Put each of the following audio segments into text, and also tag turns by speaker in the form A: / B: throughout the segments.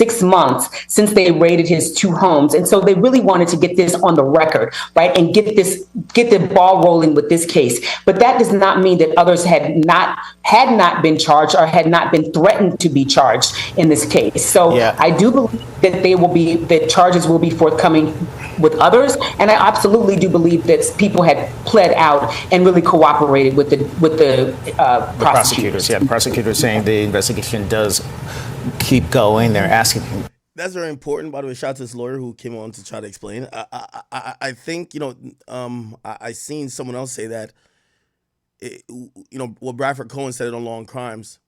A: 6 months since they raided his 2 homes. And so they really wanted to get this on the record, right? And get the ball rolling with this case. But that does not mean that others had not been charged or had not been threatened to be charged in this case. So I do believe that charges will be forthcoming with others. And I absolutely do believe that people had pled out and really cooperated with the prosecutors.
B: Yeah, the prosecutors saying the investigation does keep going. They're asking.
C: That's very important. By the way, shout out to this lawyer who came on to try to explain. I think, I seen someone else say that, what Bradford Cohen said on Long Crimes.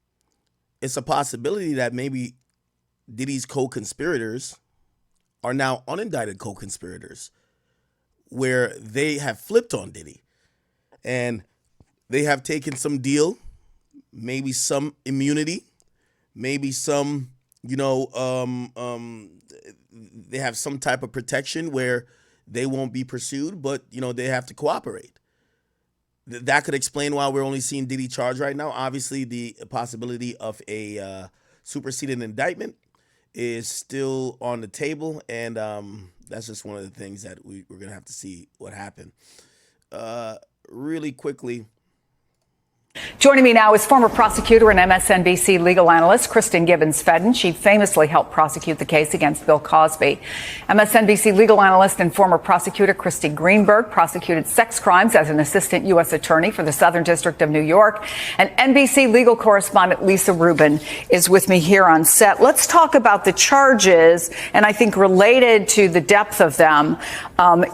C: It's a possibility that maybe Diddy's co-conspirators are now unindicted co-conspirators, where they have flipped on Diddy and they have taken some deal, maybe some immunity, maybe some, they have some type of protection where they won't be pursued, but, they have to cooperate. That could explain why we're only seeing Diddy charged right now. Obviously, the possibility of a superseded indictment is still on the table, and that's just one of the things that we're going to have to see what happened. Really quickly.
D: Joining me now is former prosecutor and MSNBC legal analyst Kristen Gibbons-Fedden. She famously helped prosecute the case against Bill Cosby. MSNBC legal analyst and former prosecutor Christy Greenberg prosecuted sex crimes as an assistant U.S. attorney for the Southern District of New York. And NBC legal correspondent Lisa Rubin is with me here on set. Let's talk about the charges, and I think related to the depth of them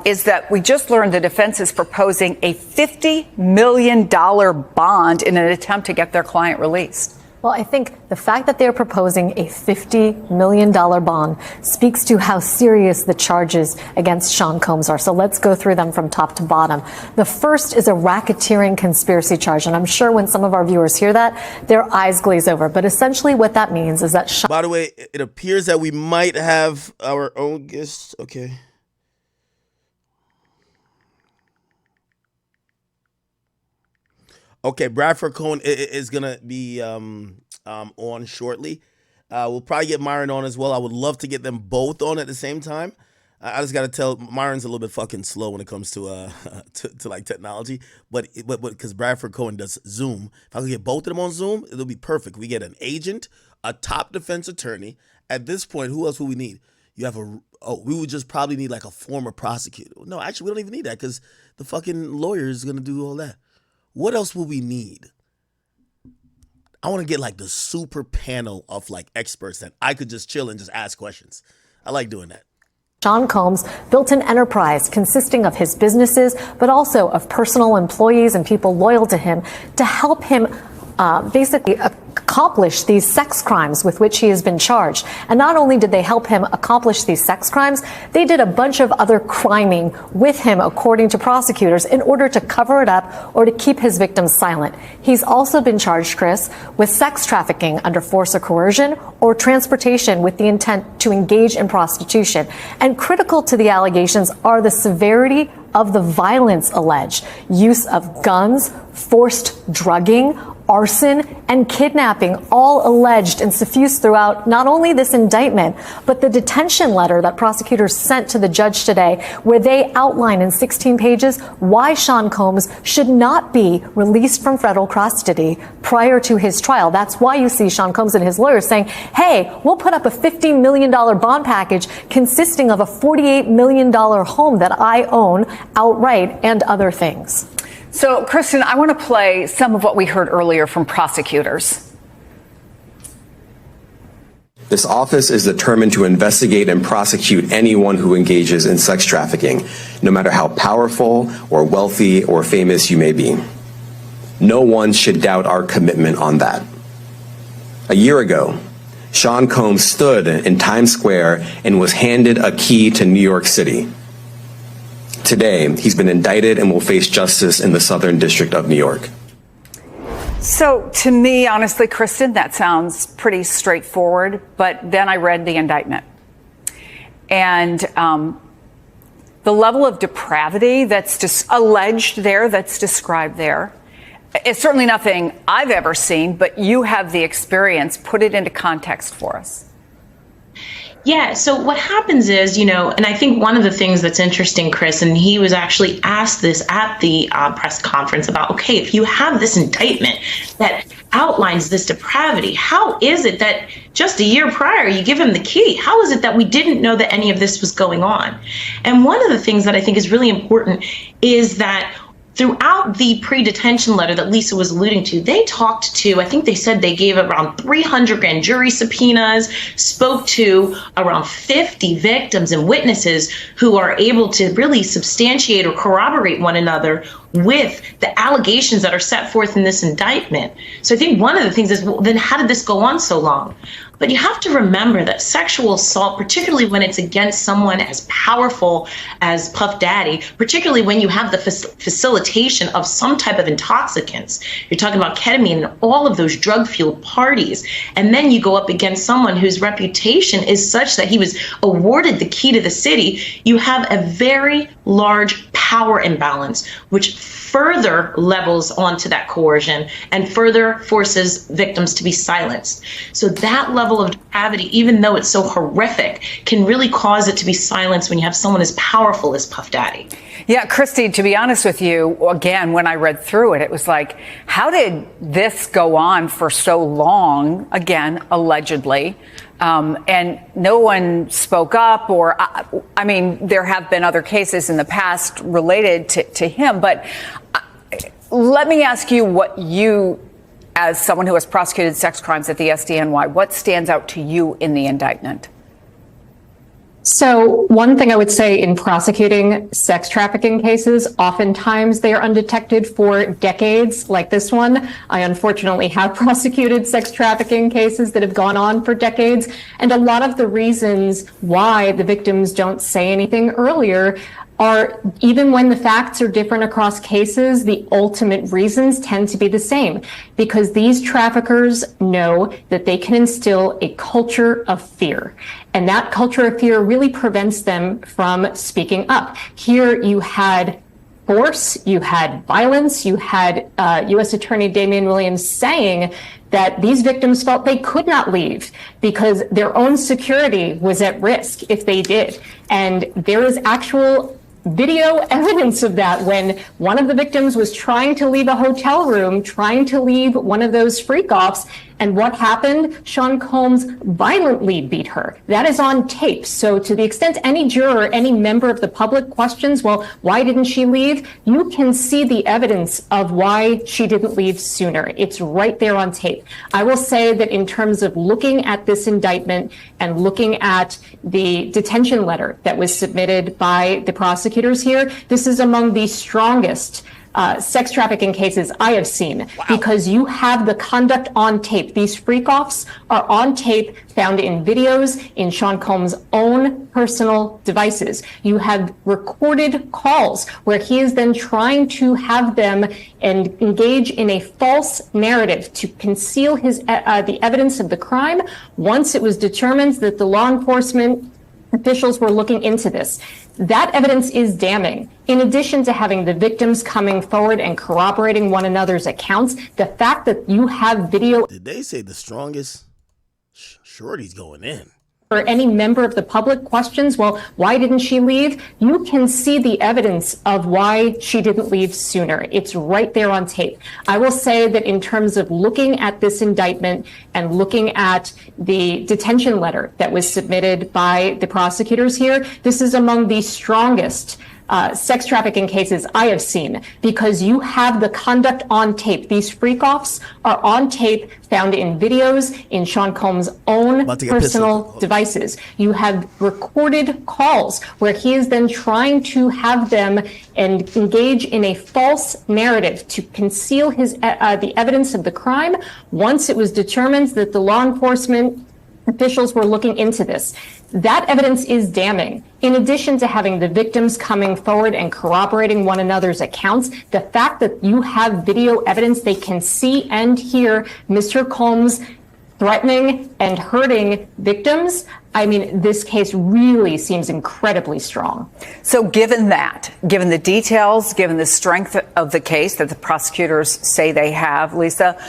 D: is that we just learned the defense is proposing a $50 million bond in an attempt to get their client released.
E: Well, I think the fact that they're proposing a $50 million bond speaks to how serious the charges against Sean Combs are. So let's go through them from top to bottom. The first is a racketeering conspiracy charge. And I'm sure when some of our viewers hear that, their eyes glaze over. But essentially what that means is that
C: By the way, it appears that we might have our own guest. Okay. Okay, Bradford Cohen is going to be on shortly. We'll probably get Myron on as well. I would love to get them both on at the same time. I just got to tell, Myron's a little bit fucking slow when it comes to like technology, but because Bradford Cohen does Zoom. If I could get both of them on Zoom, it'll be perfect. We get an agent, a top defense attorney. At this point, who else would we need? You have we would just probably need like a former prosecutor. No, actually, we don't even need that because the fucking lawyer is going to do all that. What else will we need? I want to get like the super panel of like experts that I could just chill and just ask questions. I like doing that.
E: Sean Combs built an enterprise consisting of his businesses, but also of personal employees and people loyal to him to help him basically accomplish these sex crimes with which he has been charged. And not only did they help him accomplish these sex crimes, they did a bunch of other criming with him, according to prosecutors, in order to cover it up or to keep his victims silent. He's also been charged, Chris, with sex trafficking under force or coercion or transportation with the intent to engage in prostitution. And critical to the allegations are the severity of the violence alleged: use of guns, forced drugging, arson, and kidnapping, all alleged and suffused throughout not only this indictment, but the detention letter that prosecutors sent to the judge today, where they outline in 16 pages why Sean Combs should not be released from federal custody prior to his trial. That's why you see Sean Combs and his lawyers saying, hey, we'll put up a $50 million bond package consisting of a $48 million home that I own outright and other things.
D: So, Kristen, I want to play some of what we heard earlier from prosecutors.
F: This office is determined to investigate and prosecute anyone who engages in sex trafficking, no matter how powerful or wealthy or famous you may be. No one should doubt our commitment on that. A year ago, Sean Combs stood in Times Square and was handed a key to New York City. Today, he's been indicted and will face justice in the Southern District of New York.
D: So to me, honestly, Kristen, that sounds pretty straightforward. But then I read the indictment. And the level of depravity that's alleged there, that's described there, is certainly nothing I've ever seen. But you have the experience. Put it into context for us.
G: Yeah, so what happens is, and I think one of the things that's interesting, Chris, and he was actually asked this at the press conference about, okay, if you have this indictment that outlines this depravity, how is it that just a year prior you give him the key? How is it that we didn't know that any of this was going on? And one of the things that I think is really important is that throughout the pre-detention letter that Lisa was alluding to, they talked to, I think they said they gave around 300 grand jury subpoenas, spoke to around 50 victims and witnesses who are able to really substantiate or corroborate one another with the allegations that are set forth in this indictment. So I think one of the things is, well, then how did this go on so long? But you have to remember that sexual assault, particularly when it's against someone as powerful as Puff Daddy, particularly when you have the facilitation of some type of intoxicants, you're talking about ketamine and all of those drug-fueled parties, and then you go up against someone whose reputation is such that he was awarded the key to the city, you have a very large power imbalance, which further levels onto that coercion and further forces victims to be silenced. So that level of depravity, even though it's so horrific, can really cause it to be silenced when you have someone as powerful as Puff Daddy.
D: Yeah, Christy, to be honest with you, again, when I read through it, it was like, how did this go on for so long? Again, allegedly. And no one spoke up, or, I mean, there have been other cases in the past related to him. But let me ask you what you, as someone who has prosecuted sex crimes at the SDNY, what stands out to you in the indictment?
E: So one thing I would say in prosecuting sex trafficking cases, oftentimes they are undetected for decades, like this one. I unfortunately have prosecuted sex trafficking cases that have gone on for decades. And a lot of the reasons why the victims don't say anything earlier are, even when the facts are different across cases, the ultimate reasons tend to be the same, because these traffickers know that they can instill a culture of fear. And that culture of fear really prevents them from speaking up. Here you had force, you had violence, you had U.S. Attorney Damian Williams saying that these victims felt they could not leave because their own security was at risk if they did. And there is actual video evidence of that when one of the victims was trying to leave a hotel room, trying to leave one of those freak-offs. And what happened? Sean Combs violently beat her. That is on tape. So to the extent any juror, any member of the public questions, well, why didn't she leave? You can see the evidence of why she didn't leave sooner. It's right there on tape. I will say that in terms of looking at this indictment and looking at the detention letter that was submitted by the prosecutors here, this is among the strongest sex trafficking cases I have seen, because you have the conduct on tape. These freak-offs are on tape, found in videos, in Sean Combs' own personal devices. You have recorded calls where he is then trying to have them and engage in a false narrative to conceal his the evidence of the crime once it was determined that the law enforcement officials were looking into this. That evidence is damning. In addition to having the victims coming forward and corroborating one another's accounts, the fact that you have video.
C: Did they say the strongest? Shorty's going in.
E: Or any member of the public questions, well, why didn't she leave? You can see the evidence of why she didn't leave sooner. It's right there on tape. I will say that in terms of looking at this indictment and looking at the detention letter that was submitted by the prosecutors here, this is among the strongest sex trafficking cases I have seen, because you have the conduct on tape. These freak-offs are on tape, found in videos, in Sean Combs' own personal devices. You have recorded calls where he is then trying to have them and engage in a false narrative to conceal his the evidence of the crime once it was determined that the law enforcement officials were looking into this. That evidence is damning. In addition to having the victims coming forward and corroborating one another's accounts, the fact that you have video evidence they can see and hear Mr. Combs threatening and hurting victims, I mean, this case really seems incredibly strong.
D: So given that, given the details, given the strength of the case that the prosecutors say they have, Lisa,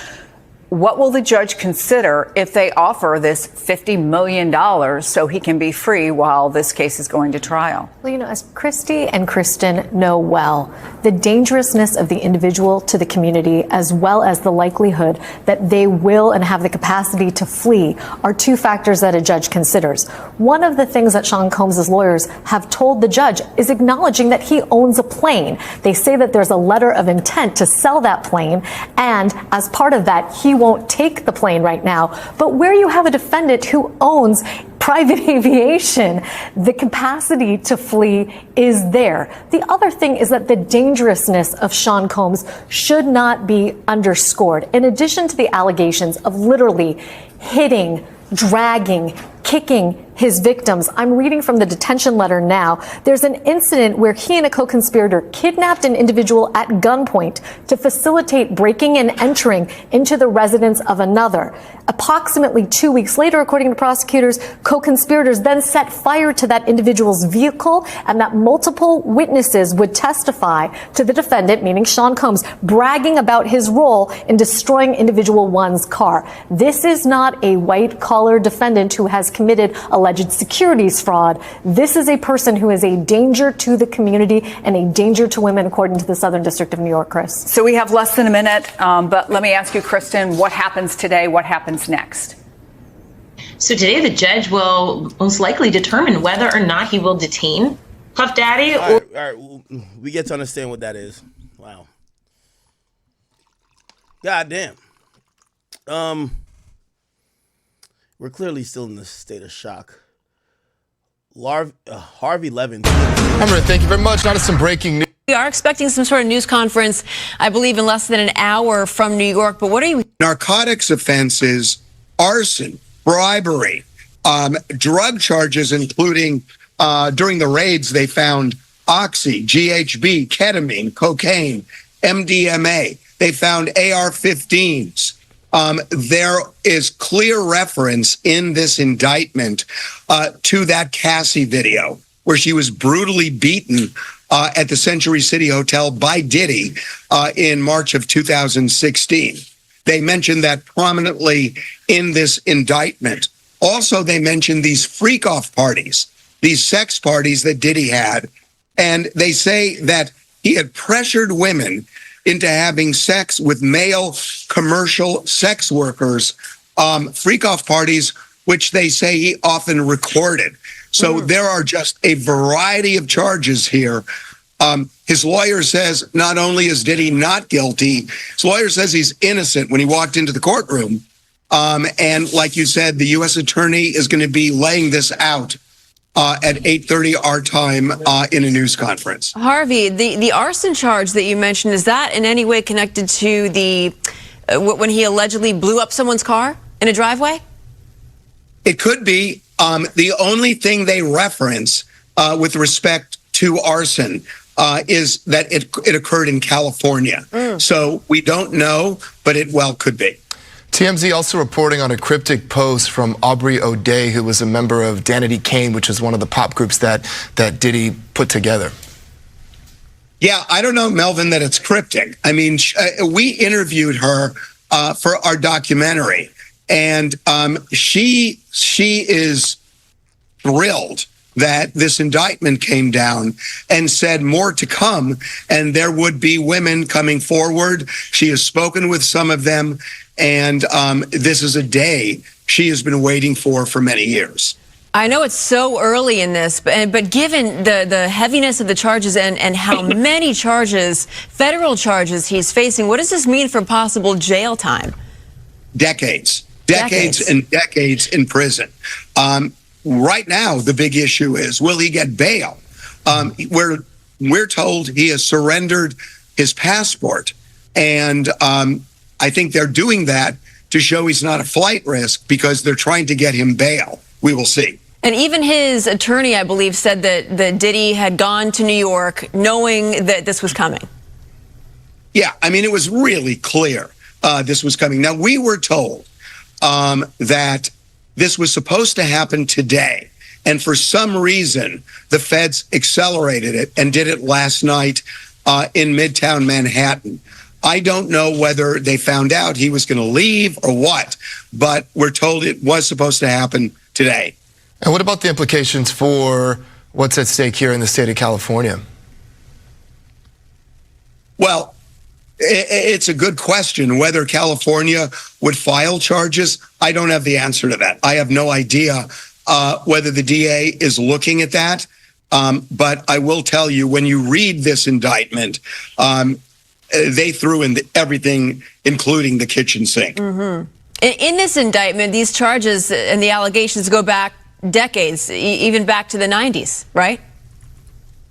D: what will the judge consider if they offer this $50 million so he can be free while this case is going to trial?
E: Well, as Christy and Kristen know well, the dangerousness of the individual to the community, as well as the likelihood that they will and have the capacity to flee, are two factors that a judge considers. One of the things that Sean Combs' lawyers have told the judge is acknowledging that he owns a plane. They say that there's a letter of intent to sell that plane, and as part of that, he won't take the plane right now. But where you have a defendant who owns private aviation, the capacity to flee is there. The other thing is that the dangerousness of Sean Combs should not be underscored. In addition to the allegations of literally hitting, dragging, kicking his victims, I'm reading from the detention letter now. There's an incident where he and a co-conspirator kidnapped an individual at gunpoint to facilitate breaking and entering into the residence of another. Approximately 2 weeks later, according to prosecutors, co-conspirators then set fire to that individual's vehicle, and that multiple witnesses would testify to the defendant, meaning Sean Combs, bragging about his role in destroying individual one's car. This is not a white-collar defendant who has committed alleged securities fraud. This is a person who is a danger to the community and a danger to women, according to the Southern District of New York, Chris.
D: So we have less than a minute, but let me ask you, Kristen, what happens today? What happens next?
G: So today the judge will most likely determine whether or not he will detain Puff Daddy.
C: All right. We get to understand what that is. Wow. God damn. We're clearly still in this state of shock. Harvey Levin.
H: Thank you very much. Now to some breaking news.
I: We are expecting some sort of news conference, I believe, in less than an hour from New York. But what are you?
J: Narcotics offenses, arson, bribery, drug charges, including during the raids, they found oxy, GHB, ketamine, cocaine, MDMA. They found AR-15s. There is clear reference in this indictment to that Cassie video where she was brutally beaten at the Century City Hotel by Diddy in March of 2016. They mentioned that prominently in this indictment. Also, they mentioned these freak-off parties, these sex parties that Diddy had, and they say that he had pressured women into having sex with male commercial sex workers, freak-off parties, which they say he often recorded. So there are just a variety of charges here. His lawyer says not only is Diddy not guilty, his lawyer says he's innocent when he walked into the courtroom. And like you said, the U.S. attorney is going to be laying this out at 8:30 our time in a news conference.
I: Harvey, the arson charge that you mentioned, is that in any way connected to the when he allegedly blew up someone's car in a driveway?
J: It could be. The only thing they reference with respect to arson is that it occurred in California. So we don't know, but it well could be.
H: TMZ also reporting on a cryptic post from Aubrey O'Day, who was a member of Danity Kane, which is one of the pop groups that Diddy put together.
J: Yeah, I don't know, Melvin, that it's cryptic. I mean, we interviewed her for our documentary, and she is thrilled that this indictment came down and said more to come, and there would be women coming forward. She has spoken with some of them, and this is a day she has been waiting for many years.
I: I know it's so early in this, but given the heaviness of the charges and how many charges, federal charges he's facing, what does this mean for possible jail time? Decades
J: and decades in prison. Right now, the big issue is, will he get bail? We're told he has surrendered his passport, and I think they're doing that to show he's not a flight risk because they're trying to get him bail. We will see.
I: And even his attorney, I believe, said that Diddy had gone to New York knowing that this was coming.
J: Yeah, I mean, it was really clear this was coming. Now, we were told that this was supposed to happen today. And for some reason, the feds accelerated it and did it last night in Midtown Manhattan. I don't know whether they found out he was going to leave or what, but we're told it was supposed to happen today.
H: And what about the implications for what's at stake here in the state of California?
J: Well, it's a good question. Whether California would file charges, I don't have the answer to that. I have no idea whether the DA is looking at that. But I will tell you, when you read this indictment, they threw in everything, including the kitchen sink.
I: Mm-hmm. In this indictment, these charges and the allegations go back decades, even back to the 90s, right?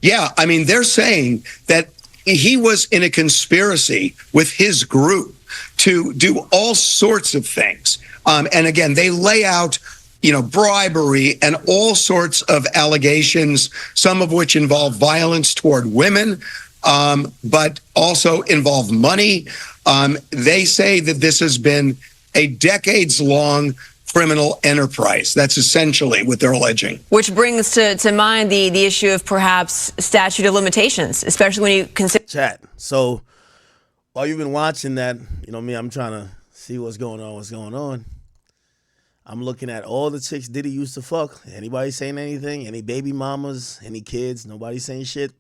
J: Yeah, I mean, they're saying that he was in a conspiracy with his group to do all sorts of things. And again, they lay out, bribery and all sorts of allegations, some of which involve violence toward women, but also involve money. They say that this has been a decades-long criminal enterprise. That's essentially what they're alleging.
I: Which brings to mind the issue of perhaps statute of limitations, especially when you consider...
C: Chat. So while you've been watching that, I'm trying to see what's going on. I'm looking at all the chicks Diddy used to fuck. Anybody saying anything? Any baby mamas? Any kids? Nobody saying shit?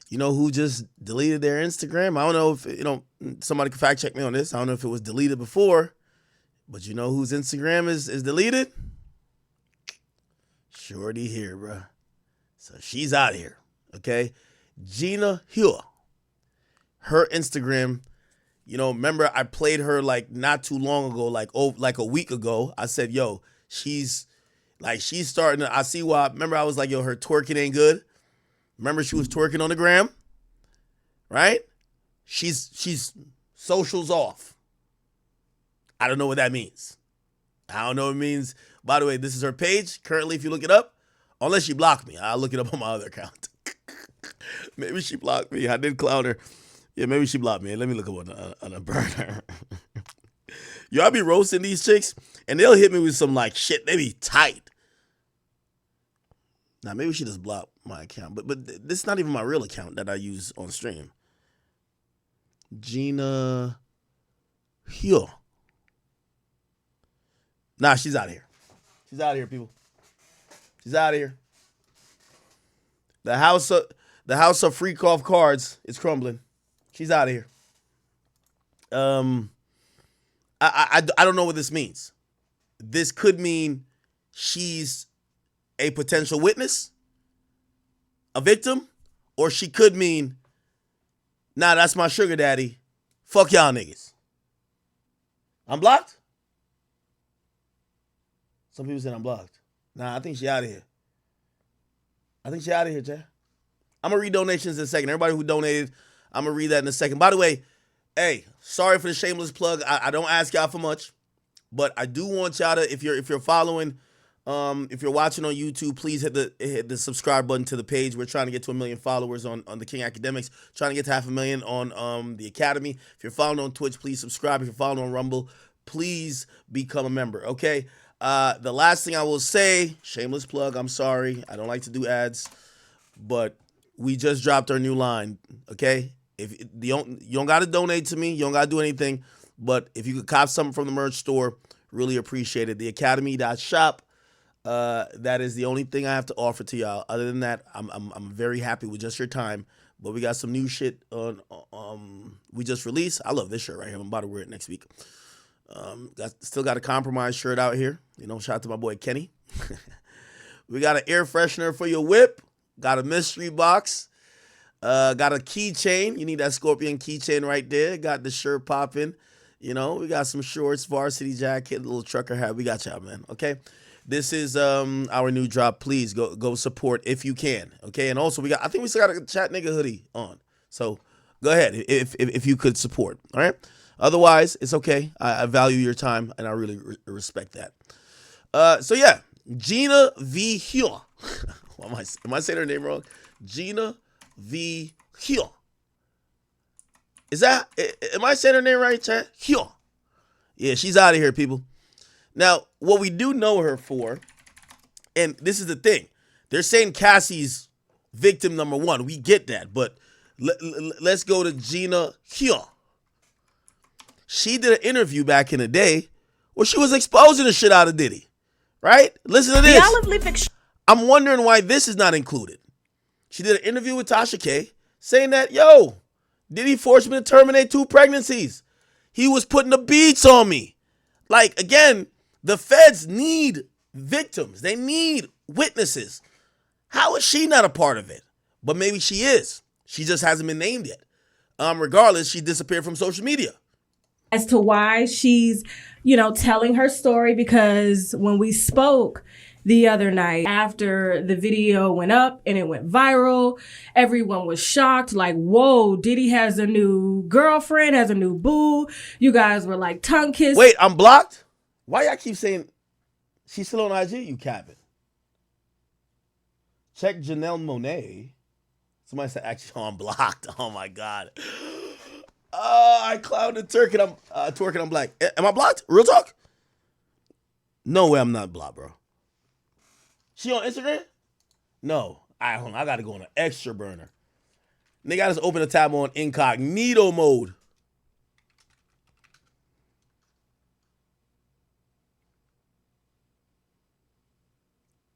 C: You know who just deleted their Instagram? I don't know if, somebody can fact check me on this. I don't know if it was deleted before. But you know whose Instagram is deleted? Shorty here, bro. So she's out here, okay? Gina H. Her Instagram, remember I played her like not too long ago, like a week ago. I said, yo, she's starting to, I see why. Remember I was like, yo, her twerking ain't good. Remember she was twerking on the gram, right? She's socials off. I don't know what that means. I don't know what it means. By the way, this is her page. Currently, if you look it up, unless she blocked me, I'll look it up on my other account. Maybe she blocked me. I did clown her. Yeah, maybe she blocked me. Let me look up on a burner. Yo, I be roasting these chicks, and they'll hit me with some like shit. They be tight. Now, maybe she just blocked my account, but this is not even my real account that I use on stream. Gina H. Nah, she's out of here. She's out of here, people. She's out of here. The house of freak off cards is crumbling. She's out of here. I don't know what this means. This could mean she's a potential witness, a victim, or she could mean, nah, that's my sugar daddy. Fuck y'all niggas. I'm blocked? Some people said I'm blocked. Nah, I think she out of here. Chad. I'm going to read donations in a second. Everybody who donated, I'm going to read that in a second. By the way, hey, sorry for the shameless plug. I don't ask y'all for much, but I do want y'all to, if you're following, if you're watching on YouTube, please hit the subscribe button to the page. We're trying to get to 1 million followers on the King Akademiks. Trying to get to 500,000 on the Academy. If you're following on Twitch, please subscribe. If you're following on Rumble, please become a member, okay? The last thing I will say, shameless plug, I'm sorry. I don't like to do ads, but we just dropped our new line, okay? If you don't got to donate to me, you don't got to do anything, but if you could cop something from the merch store, really appreciate it. The Academy.shop, that is the only thing I have to offer to y'all. Other than that, I'm very happy with just your time, but we got some new shit we just released. I love this shirt right here. I'm about to wear it next week. Still got a compromise shirt out here. Shout out to my boy Kenny. We got an air freshener for your whip. Got a mystery box. Got a keychain. You need that Scorpion keychain right there. Got the shirt popping. We got some shorts, varsity jacket, little trucker hat. We got y'all, man. Okay. This is our new drop. Please go support if you can. Okay. And also I think we still got a Chat Nigga hoodie on. So go ahead if you could support. All right. Otherwise, it's okay. I value your time, and I really respect that. So, yeah, Gina V. H. Am I saying her name wrong? Gina V. H. Am I saying her name right, Chad? H. Yeah, she's out of here, people. Now, what we do know her for, and this is the thing, they're saying Cassie's victim number one. We get that, but let's go to Gina H. she did an interview back in the day where she was exposing the shit out of Diddy. Right? Listen to this. I'm wondering why this is not included. She did an interview with Tasha K saying that, yo, Diddy forced me to terminate 2 pregnancies. He was putting the beats on me. Like, again, the feds need victims. They need witnesses. How is she not a part of it? But maybe she is. She just hasn't been named yet. Regardless, she disappeared from social media.
K: As to why she's, telling her story, because when we spoke the other night after the video went up and it went viral, everyone was shocked, like, whoa, Diddy has a new girlfriend, has a new boo. You guys were like tongue kissed.
C: Wait, I'm blocked? Why y'all keep saying she's still on IG? You capping. Check Janelle Monáe. Somebody said, actually, I'm blocked. Oh, my God. I clouded Turk and I'm twerking. I'm black. Am I blocked? Real talk? No way I'm not blocked, bro. She on Instagram? No. All right, hold on. I got to go on an extra burner. Nigga, I just open a tab on incognito mode.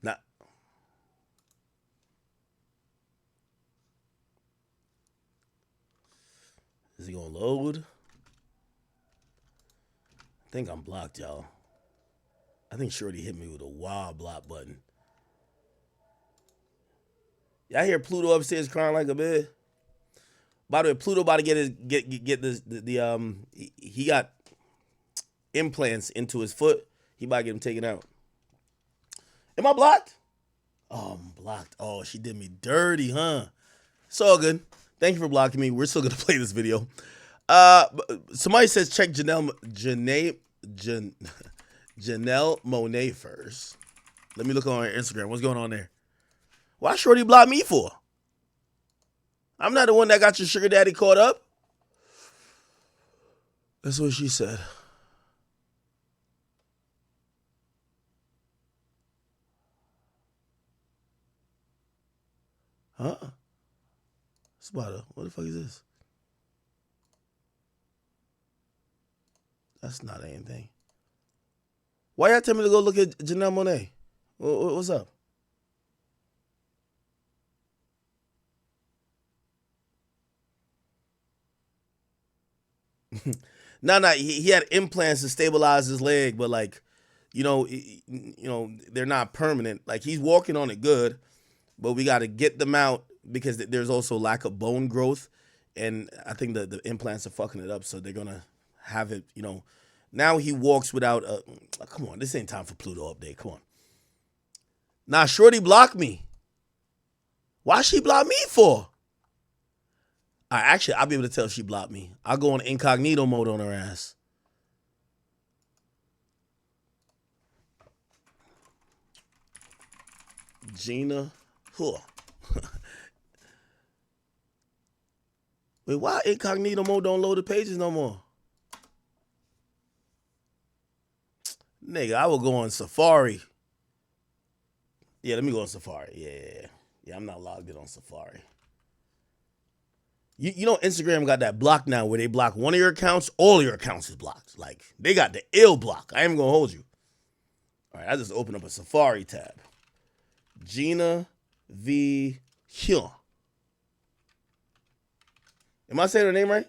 C: Nah. Is he going to load? I think I'm blocked, y'all. I think Shorty hit me with a wild block button. Y'all hear Pluto upstairs crying like a bitch? By the way, Pluto about to get this he got implants into his foot. He about to get them taken out. Am I blocked? Oh, I'm blocked. Oh, she did me dirty, huh? It's all good. Thank you for blocking me. We're still gonna play this video. Somebody says check Janelle Monáe first. Let me look on her Instagram. What's going on there? Why Shorty block me for? I'm not the one that got your sugar daddy caught up. That's what she said. Huh? Spotter, what the fuck is this? That's not anything. Why y'all tell me to go look at Janelle Monáe? What's up? No, he had implants to stabilize his leg, but like, they're not permanent. Like, he's walking on it good, but we got to get them out because there's also lack of bone growth, and I think the implants are fucking it up, so they're gonna have it. Now he walks without a. Come on, this ain't time for Pluto update. Come on. Nah, Shorty blocked me. Why she block me for? Actually, I'll be able to tell she blocked me. I'll go on incognito mode on her ass. Gina H. Wait, why incognito mode don't load the pages no more? Nigga, I will go on Safari. Yeah, let me go on Safari. Yeah, I'm not logged in on Safari. You know Instagram got that block now where they block one of your accounts, all your accounts is blocked. Like, they got the ill block. I ain't gonna hold you. All right, I just opened up a Safari tab. Gina V. H. Am I saying her name right?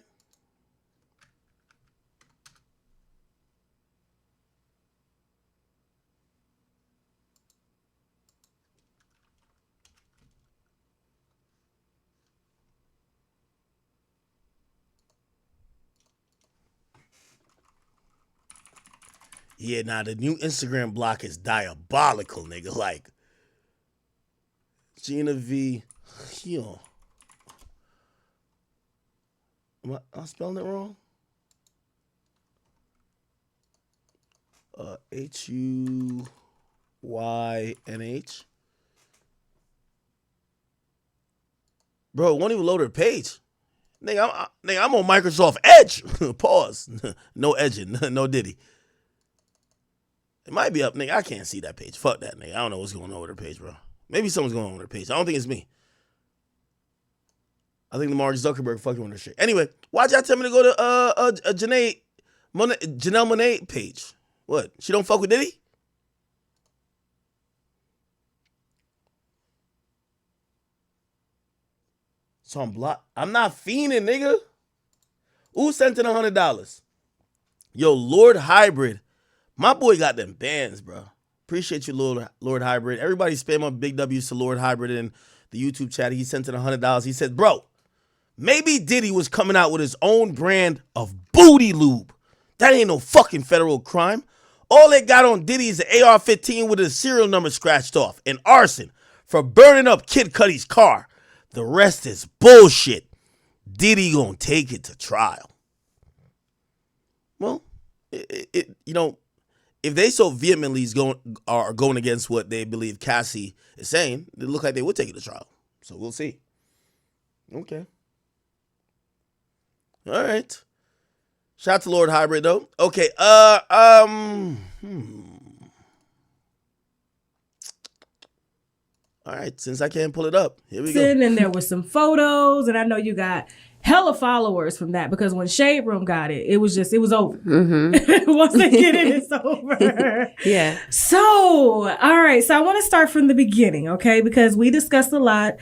C: Yeah, nah, the new Instagram block is diabolical, nigga. Like, Gina V. H. Am I spelling it wrong? Huynh. Bro, it won't even load her page. Nigga, I'm on Microsoft Edge. Pause. No edging. No Diddy. It might be up, nigga. I can't see that page. Fuck that, nigga. I don't know what's going on with her page, bro. Maybe something's going on with her page. I don't think it's me. I think the Mark Zuckerberg fucking with her shit. Anyway, why'd y'all tell me to go to Janelle Monáe page. What? She don't fuck with Diddy? So I'm blocked. I'm not fiending, nigga. Who sent in $100? Yo, Lord Hybrid. My boy got them bands, bro. Appreciate you, Lord Hybrid. Everybody spam up big W's to Lord Hybrid in the YouTube chat. He sent in $100. He said, bro, maybe Diddy was coming out with his own brand of booty lube. That ain't no fucking federal crime. All they got on Diddy is an AR-15 with a serial number scratched off and arson for burning up Kid Cudi's car. The rest is bullshit. Diddy gonna take it to trial. Well, if they so vehemently are going against what they believe Cassie is saying, it look like they would take it to trial. So we'll see. Okay. All right. Shout out to Lord Hybrid though. Okay. All right. Since I can't pull it up, here we go.
K: And there was some photos, and I know you got hella followers from that because when Shade Room got it, it was over. Mm-hmm. Once they get it, it's over.
L: Yeah.
K: So, all right. So I want to start from the beginning, okay? Because we discussed a lot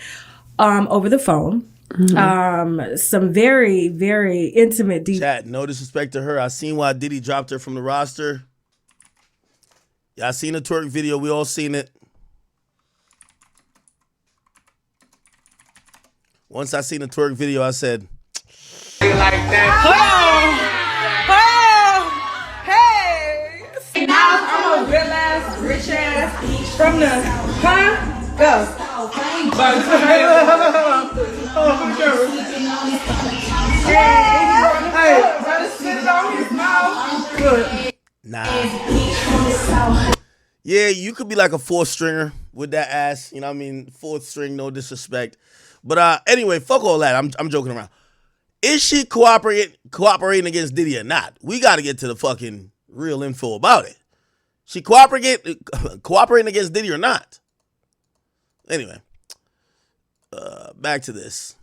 K: over the phone. Mm-hmm. Some very, very intimate details.
C: Chat, no disrespect to her. I seen why Diddy dropped her from the roster. Yeah, I seen the twerk video. We all seen it. Once I seen the twerk video, I said, like that.
K: Hey! Now I'm a real ass, rich ass from the go.
C: Nah. Yeah, you could be like a fourth stringer with that ass. You know what I mean? Fourth string, no disrespect. But anyway, fuck all that. I'm joking around. Is she cooperating against Diddy or not? We got to get to the fucking real info about it. She cooperating against Diddy or not? Anyway, back to this.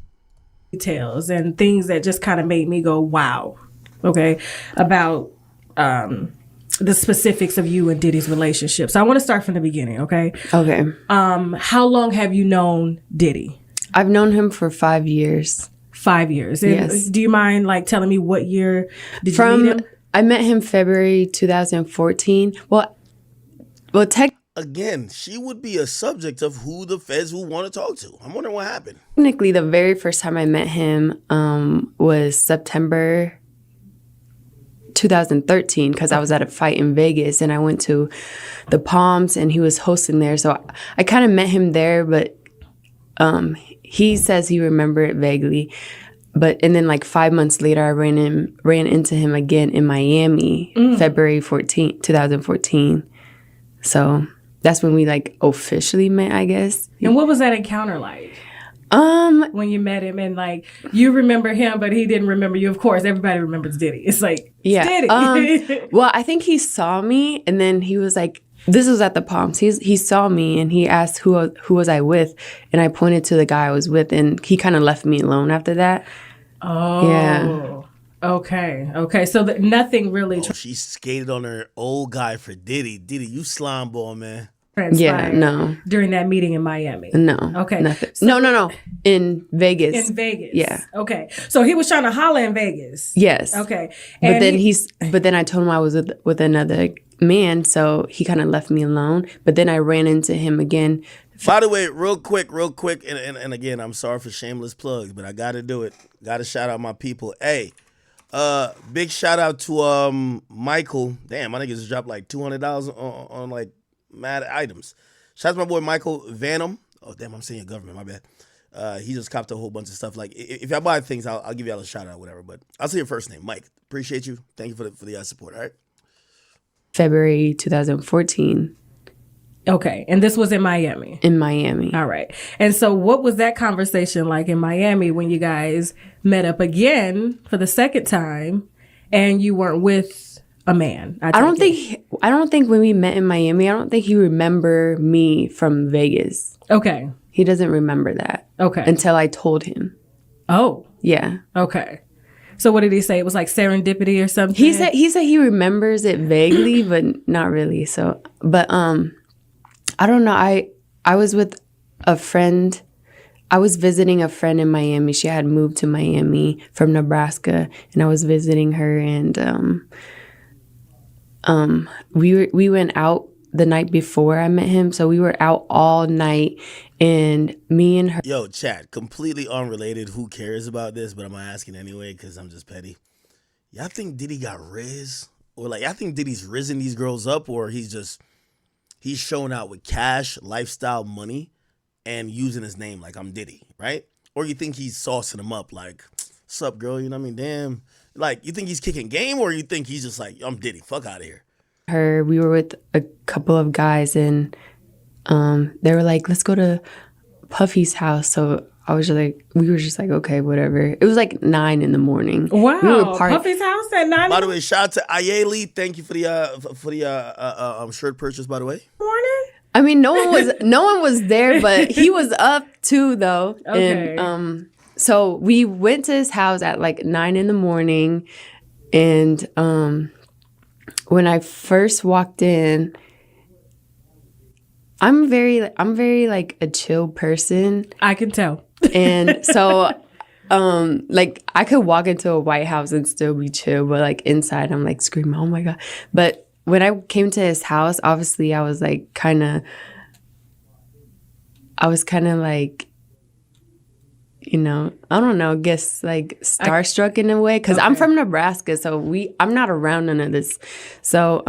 K: Details and things that just kind of made me go, wow. Okay. About the specifics of you and Diddy's relationship. So I want to start from the beginning, okay?
L: Okay.
K: How long have you known Diddy?
L: I've known him for 5 years. 5 years.
K: Yes. Do you mind telling me what year did you meet him?
L: I met him February 2014. Well,
C: Again, she would be a subject of who the feds will want to talk to. I'm wondering what happened.
L: Technically, the very first time I met him was September 2013 because I was at a fight in Vegas and I went to the Palms and he was hosting there. So I kind of met him there, but he says he remembered it vaguely. And then 5 months later, I ran into him again in Miami, February 2014. So that's when we officially met, I guess.
K: And what was that encounter like? When you met him and you remember him, but he didn't remember you. Of course, everybody remembers Diddy. It's Diddy.
L: Well, I think he saw me and then he was like, this was at the Palms. He saw me and he asked who was I with, and I pointed to the guy I was with, and he kind of left me alone after that.
K: Oh, yeah. Okay. So nothing really.
C: She skated on her old guy for Diddy. Diddy, you slime ball, man.
L: Yeah, no.
K: During that meeting in Miami.
L: No.
K: Okay.
L: Nothing. So, no. In Vegas.
K: In Vegas.
L: Yeah.
K: Okay. So he was trying to holler in Vegas.
L: Yes.
K: Okay.
L: But then I told him I was with another man, so he kind of left me alone. But then I ran into him again.
C: By the way, real quick, and again, I'm sorry for shameless plugs, but I got to do it. Got to shout out my people. Hey, big shout out to Michael. Damn, my niggas just dropped $200 on mad items. Shout out to my boy Michael Vanham. Oh, damn, I'm saying your government, my bad. He just copped a whole bunch of stuff. If y'all buy things, I'll give y'all a shout out, whatever. But I'll say your first name, Mike. Appreciate you. Thank you for the support, all right?
L: February 2014.
K: Okay. And this was in Miami?
L: In Miami.
K: All right. And so what was that conversation like in Miami when you guys met up again for the second time and you weren't with a man?
L: I don't think when we met in Miami, I don't think he remember me from Vegas.
K: Okay.
L: He doesn't remember that.
K: Okay.
L: Until I told him.
K: Oh.
L: Yeah.
K: Okay. So what did he say? It was like serendipity or something?
L: He said he remembers it vaguely, but not really. So, but I don't know. I was with a friend. I was visiting a friend in Miami. She had moved to Miami from Nebraska, and I was visiting her. And we went out the night before I met him, so we were out all night, and me and her.
C: Yo, chat, completely unrelated. Who cares about this? But I'm asking anyway because I'm just petty. Y'all think Diddy got riz, or like y'all think Diddy's rizzing these girls up, or he's showing out with cash, lifestyle, money, and using his name like I'm Diddy, right? Or you think he's saucing them up like, "What's up, girl?" You know what I mean? Damn. Like, you think he's kicking game, or you think he's just like, I'm Diddy, fuck out of here?
L: We were with a couple of guys, and they were like, let's go to Puffy's house. So we were just like, okay, whatever. It was like 9 a.m.
K: Wow,
L: we were
K: Puffy's house at 9.
C: By the way, shout out to Ayeli. Thank you for the shirt purchase. By the way,
K: Morning.
L: I mean, no one was there, but he was up too, though.
K: Okay.
L: And so we went to his house at like 9 a.m. And when I first walked in, I'm very like a chill person.
K: I can tell.
L: And so like I could walk into a White House and still be chill, but like inside I'm like screaming, oh my God. But when I came to his house, obviously I was kind of like, you know, I don't know, guess like starstruck in a way, because I'm from Nebraska, so I'm not around none of this. So,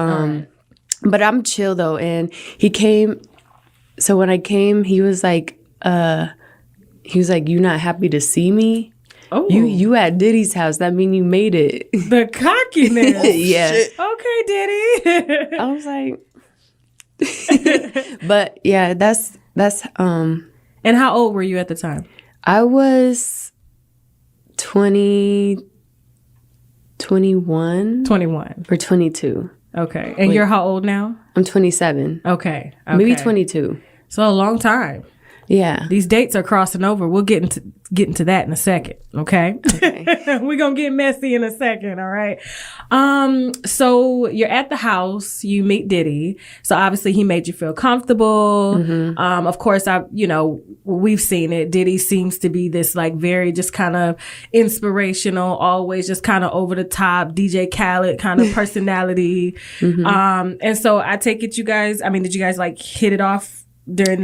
L: but I'm chill though. And he came, so when I came, he was like, you not happy to see me? Oh, you at Diddy's house. That mean you made it.
K: The cockiness.
L: Yeah.
C: Shit.
K: Okay, Diddy.
L: I was like, but yeah, that's.
K: And how old were you at the time?
L: I was 21.
K: 21.
L: Or 22.
K: Okay. And you're how old now?
L: I'm 27.
K: Okay.
L: Maybe 22.
K: So a long time.
L: Yeah.
K: These dates are crossing over. We'll get into that in a second. Okay. We're going to get messy in a second. All right. So you're at the house, you meet Diddy. So obviously he made you feel comfortable. Mm-hmm. Of course, we've seen it. Diddy seems to be this like very just kind of inspirational, always just kind of over the top, DJ Khaled kind of personality. Mm-hmm. And so I take it did you guys like hit it off during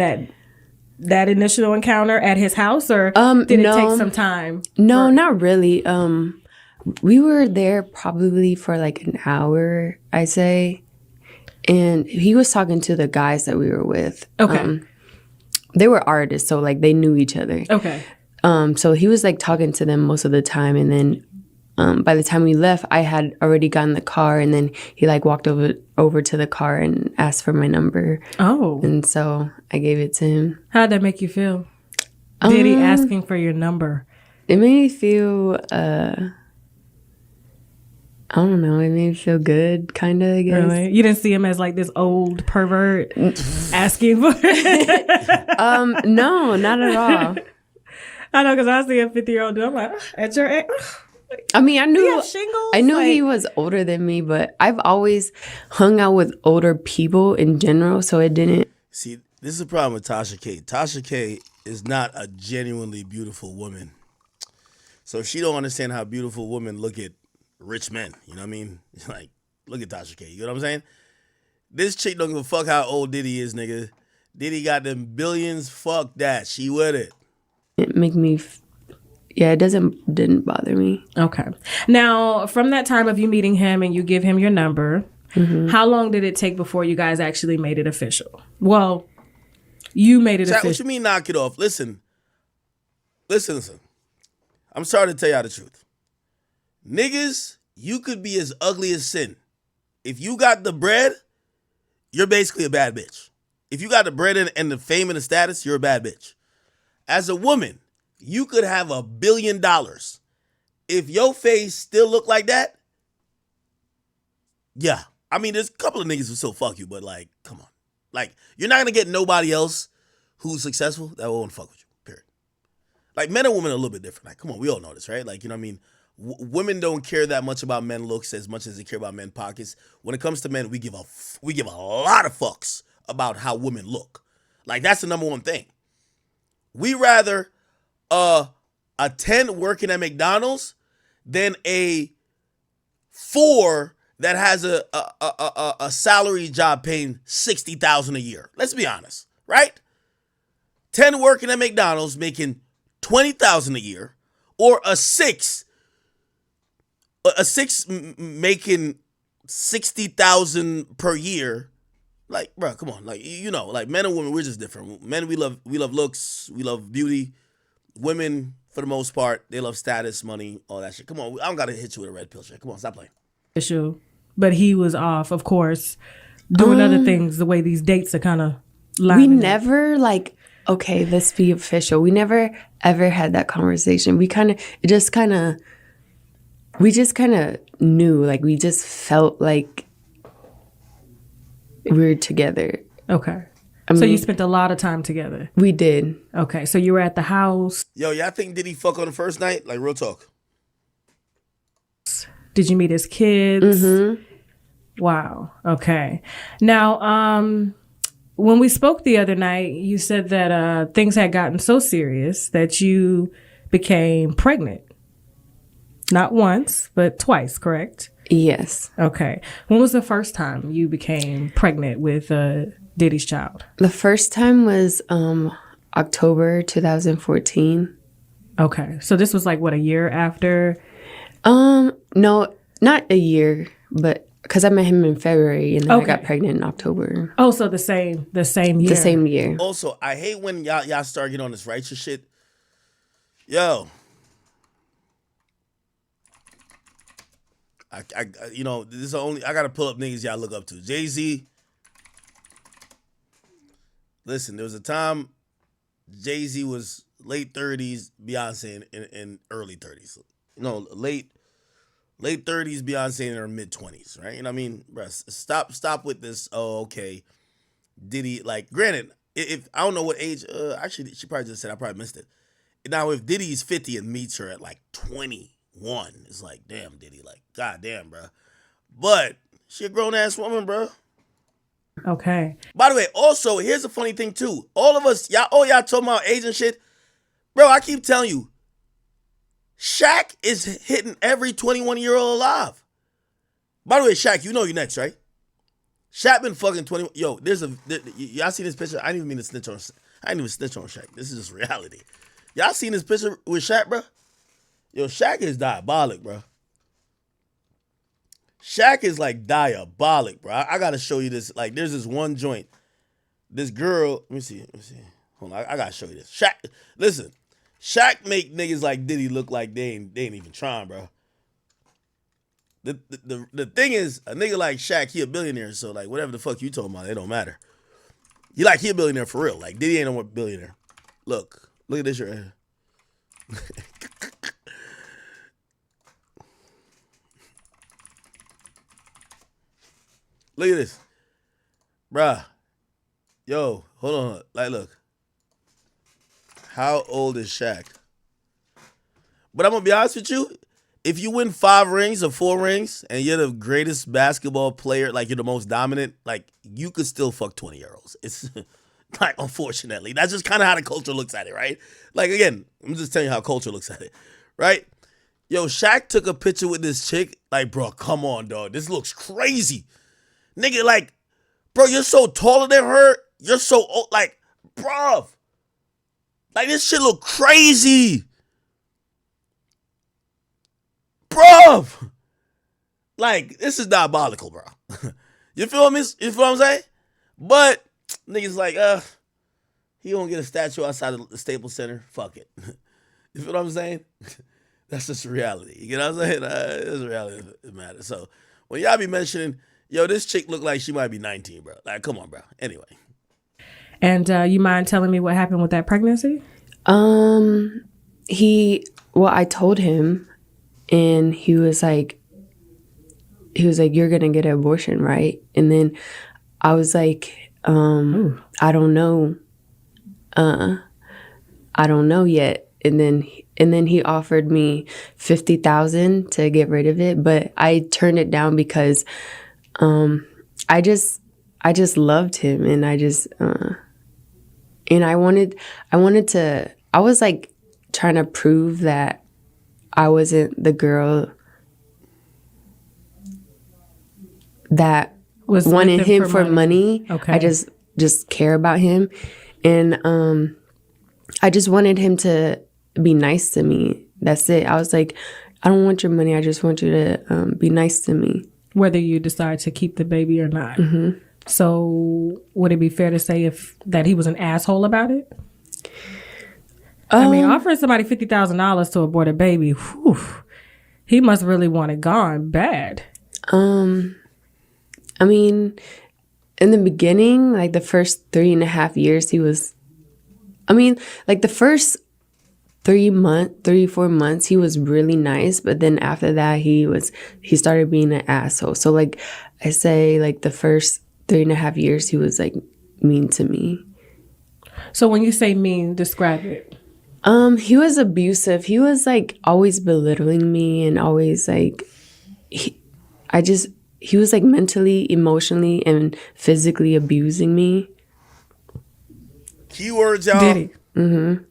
K: that initial encounter at his house, or did it take some time?
L: No, not really. We were there probably for like an hour, I say. And he was talking to the guys that we were with.
K: Okay.
L: They were artists, so like they knew each other.
K: Okay.
L: So he was like talking to them most of the time, and then by the time we left, I had already gotten the car, and then he like walked over to the car and asked for my number.
K: Oh.
L: And so I gave it to him.
K: How'd that make you feel? Diddy asking for your number?
L: It made me feel, I don't know, it made me feel good, kind of, I guess.
K: Really? You didn't see him as like this old pervert asking for it?
L: No, not at all.
K: I know, because I see a 50-year-old dude, I'm like, at your age?
L: I mean, I knew
K: shingles?
L: He was older than me, but I've always hung out with older people in general, so it didn't.
C: See, this is the problem with Tasha K. Tasha K is not a genuinely beautiful woman. So she don't understand how beautiful women look at rich men. You know what I mean? Like, look at Tasha K. You know what I'm saying? This chick don't give a fuck how old Diddy is, nigga. Diddy got them billions. Fuck that. She with it.
L: It make me... Yeah, it didn't bother me.
K: Okay. Now, from that time of you meeting him and you give him your number, mm-hmm. How long did it take before you guys actually made it official? Well, you made it official.
C: What you mean knock it off? Listen. I'm sorry to tell y'all the truth. Niggas, you could be as ugly as sin. If you got the bread, you're basically a bad bitch. If you got the bread and the fame and the status, you're a bad bitch. As a woman, you could have $1 billion. If your face still look like that, yeah. I mean, there's a couple of niggas who still fuck you, but like, come on. Like, you're not gonna get nobody else who's successful that won't fuck with you, period. Like, men and women are a little bit different. Like, come on, we all know this, right? Like, you know what I mean? women don't care that much about men looks as much as they care about men pockets. When it comes to men, we give a lot of fucks about how women look. Like, that's the number one thing. We rather a 10 working at McDonald's than a 4 that has a salary job paying $60,000 a year. Let's be honest, right? 10 working at McDonald's making $20,000 a year, or a 6 making $60,000 per year. Like, bro, come on. Like, you know, like, men and women, we're just different. Men, we love looks, we love beauty. Women, for the most part, they love status, money, all that shit. Come on, I don't gotta hit you with a red pill shit. Come on, stop playing.
K: Issue, but he was off, of course, doing other things. The way these dates are kind of lining
L: we
K: up.
L: never like, okay, let's be official. We never ever had that conversation. We just kind of knew, like, we just felt like we were together.
K: Okay. So you spent a lot of time together.
L: We did.
K: Okay, so you were at the house.
C: Yo, y'all think Diddy fuck on the first night? Like, real talk.
K: Did you meet his kids?
L: Mm-hmm.
K: Wow. Okay. Now, when we spoke the other night, you said that things had gotten so serious that you became pregnant. Not once, but twice, correct?
L: Yes.
K: Okay. When was the first time you became pregnant with Diddy's child?
L: The first time was October 2014.
K: Okay. So this was like, what, a year after?
L: No, not a year, but because I met him in February and then I got pregnant in October.
K: Oh, so the same year.
L: The same year.
C: Also, I hate when y'all start getting on this righteous shit. Yo. I you know, this is I gotta pull up niggas y'all look up to. Jay-Z. Listen, there was a time Jay-Z was late 30s, Beyonce in early 30s. You know, late 30s, Beyonce in her mid 20s, right? You know what I mean? Bruh, stop with this. Oh, okay. Diddy, like, granted, if I don't know what age, actually, she probably just said, I probably missed it. Now, if Diddy's 50 and meets her at like 21, it's like, damn, Diddy, like, goddamn, bruh. But she a grown ass woman, bruh.
K: Okay.
C: By the way, also, here's a funny thing too. All of us, y'all talking about age and shit. Bro, I keep telling you, Shaq is hitting every 21-year-old alive. By the way, Shaq, you know you next, right? Shaq been fucking 21. Yo, y'all seen this picture? I didn't even mean to snitch on. I didn't even snitch on Shaq. This is just reality. Y'all seen this picture with Shaq, bro? Yo, Shaq is diabolic, bro. Shaq is like diabolic, bro. I gotta show you this. Like, there's this one joint. This girl, let me see. Hold on, I gotta show you this. Shaq, listen. Shaq make niggas like Diddy look like they ain't even trying, bro. The thing is, a nigga like Shaq, he a billionaire, so like whatever the fuck you talking about, it don't matter. He a billionaire for real. Like, Diddy ain't no more billionaire. Look at this right here. Look at this. Bruh. Yo, hold on. Like, look. How old is Shaq? But I'm going to be honest with you. If you win 5 rings or 4 rings and you're the greatest basketball player, like you're the most dominant, like you could still fuck 20-year-olds. It's like, unfortunately. That's just kind of how the culture looks at it, right? Like, again, I'm just telling you how culture looks at it, right? Yo, Shaq took a picture with this chick. Like, bro, come on, dog. This looks crazy. Nigga, like, bro, you're so taller than her. You're so old. Like, bruv. Like, this shit look crazy. Bruv. Like, this is diabolical, bro. You feel me? You feel what I'm saying? But niggas like, he gonna get a statue outside of the Staples Center. Fuck it. You feel what I'm saying? That's just reality. You know what I'm saying? It's reality. It matters. So when y'all be mentioning, yo, this chick look like she might be 19, bro. Like, come on, bro. Anyway.
K: And you mind telling me what happened with that pregnancy?
L: I told him, and he was like, you're gonna get an abortion, right? And then I was like, I don't know. I don't know yet. And then and then he offered me $50,000 to get rid of it, but I turned it down because I just loved him, and I was like trying to prove that I wasn't the girl that
K: Was
L: wanted
K: with
L: him for money.
K: Okay.
L: I just care about him, and I just wanted him to be nice to me. That's it. I was like, I don't want your money. I just want you to be nice to me.
K: Whether you decide to keep the baby or not.
L: Mm-hmm.
K: So would it be fair to say that he was an asshole about it? I mean, offering somebody $50,000 to abort a baby, whew, he must really want it gone bad.
L: I mean, in the beginning, like the first 3.5 years, he was, like the first 3-4 months, he was really nice. But then after that, he started being an asshole. So like I say, like the first 3.5 years, he was like mean to me.
K: So when you say mean, describe it.
L: He was abusive. He was like always belittling me, and always like, he was like mentally, emotionally, and physically abusing me.
C: Keywords, y'all.
K: Diddy.
L: Mm-hmm.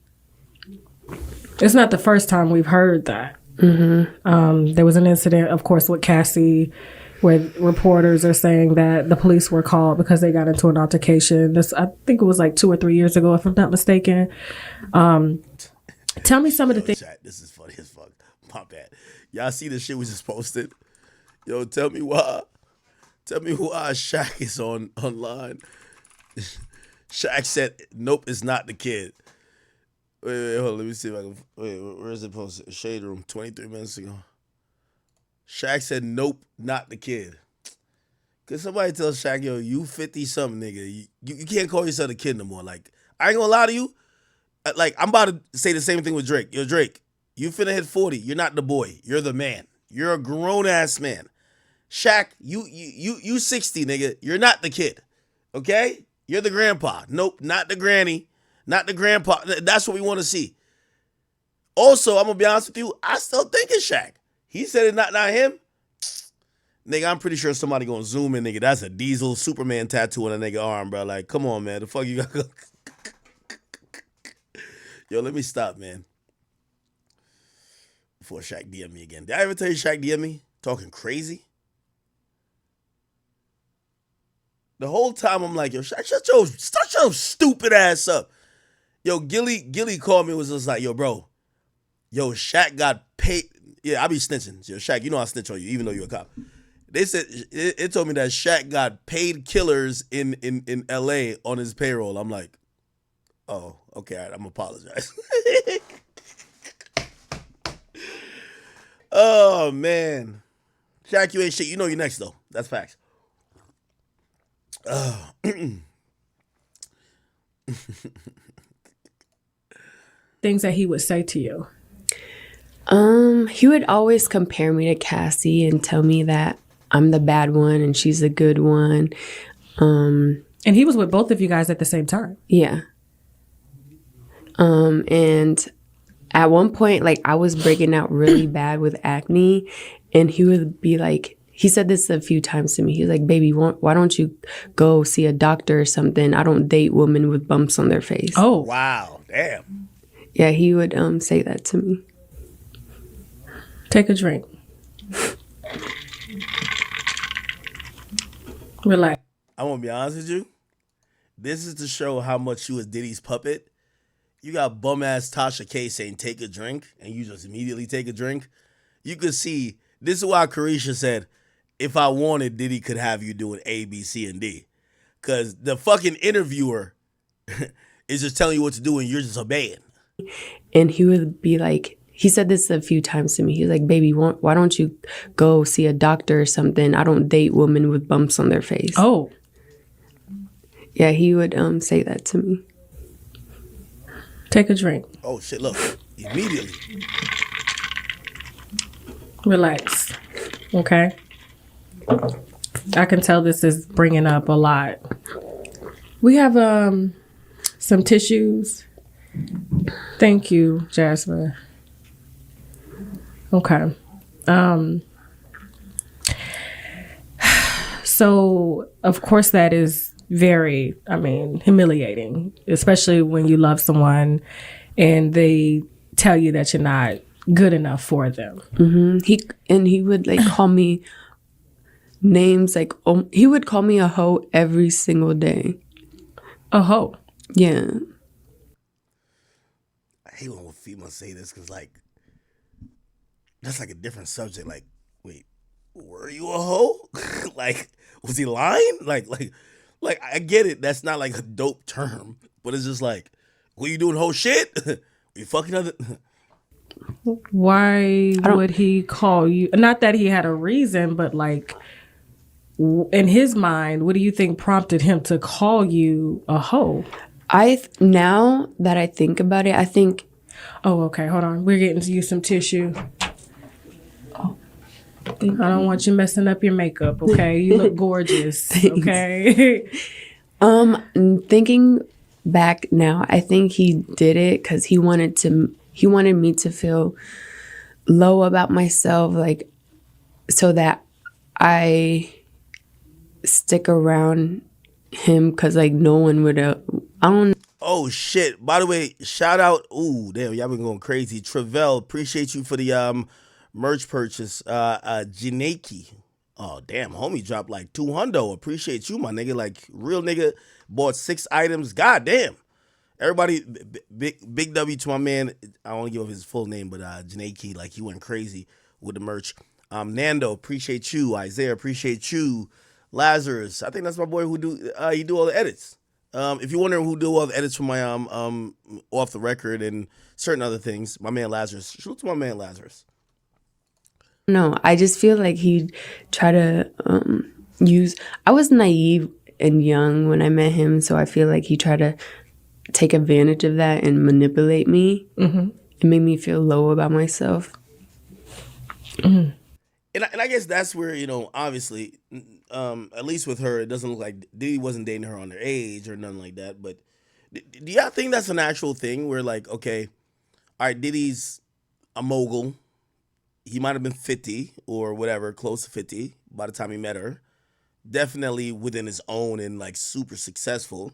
K: It's not the first time we've heard that.
L: Mm-hmm.
K: There was an incident, of course, with Cassie, where reporters are saying that the police were called because they got into an altercation. I think it was like 2 or 3 years ago, if I'm not mistaken. Tell me some of the things.
C: This is funny as fuck. My bad. Y'all see the shit we just posted? Yo, tell me why Shaq is online. Shaq said, "Nope, it's not the kid." Wait, hold on. Let me see if I can. Wait, where is it posted? Shade Room, 23 minutes ago. Shaq said, "Nope, not the kid." Could somebody tell Shaq, yo, you 50-something, nigga. You can't call yourself a kid no more. Like, I ain't gonna lie to you. Like, I'm about to say the same thing with Drake. Yo, Drake, you finna hit 40. You're not the boy. You're the man. You're a grown-ass man. Shaq, you 60, nigga. You're not the kid. Okay? You're the grandpa. Nope, not the granny. Not the grandpa. That's what we want to see. Also, I'm going to be honest with you, I still think it's Shaq. He said it, not him. Nigga, I'm pretty sure somebody going to zoom in, nigga. That's a Diesel Superman tattoo on a nigga arm, bro. Like, come on, man. The fuck you got? Yo, let me stop, man. Before Shaq DM me again. Did I ever tell you Shaq DM me? Talking crazy? The whole time I'm like, yo, Shaq, shut your stupid ass up. Yo, Gilly called me and was just like, yo, bro. Yo, Shaq got paid. Yeah, I be snitching. Yo, Shaq, you know I snitch on you, even though you're a cop. They said, it told me that Shaq got paid killers in LA on his payroll. I'm like, oh, okay, all right, I'm gonna apologize. Oh, man. Shaq, you ain't shit. You know you next, though. That's facts.
K: Things that he would say to you.
L: He would always compare me to Cassie and tell me that I'm the bad one and she's the good one.
K: And he was with both of you guys at the same time.
L: Yeah. And at one point, like, I was breaking out really bad with acne, and he would be like, he said this a few times to me. He was like, baby, why don't you go see a doctor or something? I don't date women with bumps on their face.
K: Oh.
C: Wow. Damn.
L: Yeah, he would say that to me.
K: Take a drink. Relax.
C: I'm going to be honest with you. This is to show how much you was Diddy's puppet. You got bum-ass Tasha K saying, take a drink, and you just immediately take a drink. You could see, this is why Carisha said, if I wanted, Diddy could have you doing A, B, C, and D. Because the fucking interviewer is just telling you what to do, and you're just obeying.
L: And he would be like, he said this a few times to me. He was like, baby, why don't you go see a doctor or something? I don't date women with bumps on their face.
K: Oh.
L: Yeah, he would say that to me.
K: Take a drink.
C: Oh, shit, look. Immediately.
K: Relax. Okay? I can tell this is bringing up a lot. We have some tissues. Thank you, Jasmine. Okay. So, of course, that is very, humiliating, especially when you love someone and they tell you that you're not good enough for them.
L: He would like call me names like he would call me a hoe every single day.
K: A hoe?
L: Yeah.
C: I hate when females say this because, like, that's like a different subject. Like, wait, were you a hoe? Like, was he lying? Like, I get it. That's not like a dope term, but it's just like, were you doing whole shit? Were you fucking other?
K: Why would he call you? Not that he had a reason, but like, in his mind, what do you think prompted him to call you a hoe?
L: Now that I think about it, I think.
K: Oh, okay. Hold on. We're getting you some tissue. I don't want you messing up your makeup, okay? You look gorgeous, okay?
L: Thinking back now, I think he did it because he wanted me to feel low about myself, like, so that I stick around him because, like, no one would, I don't.
C: Oh, shit. By the way, shout out. Ooh, damn, y'all been going crazy. Travell, appreciate you for the merch purchase. Gina H. Oh, damn, homie dropped like $200. Appreciate you, my nigga. Like, real nigga bought 6 items. God damn. Everybody, big W to my man. I don't give up his full name, but Gina H, like, he went crazy with the merch. Nando, appreciate you. Isaiah, appreciate you. Lazarus, I think that's my boy who do all the edits. If you're wondering who do all the edits for my off the record and certain other things, my man Lazarus. Shoot to my man Lazarus.
L: No, I just feel like he'd try to I was naive and young when I met him, so I feel like he tried to take advantage of that and manipulate me. Mm-hmm. It made me feel low about myself.
C: Mm-hmm. And I guess that's where, obviously, at least with her, it doesn't look like Diddy wasn't dating her on their age or nothing like that. But do y'all think that's an actual thing where, like, okay, all right, Diddy's a mogul. He might have been 50 or whatever, close to 50 by the time he met her. Definitely within his own and, like, super successful.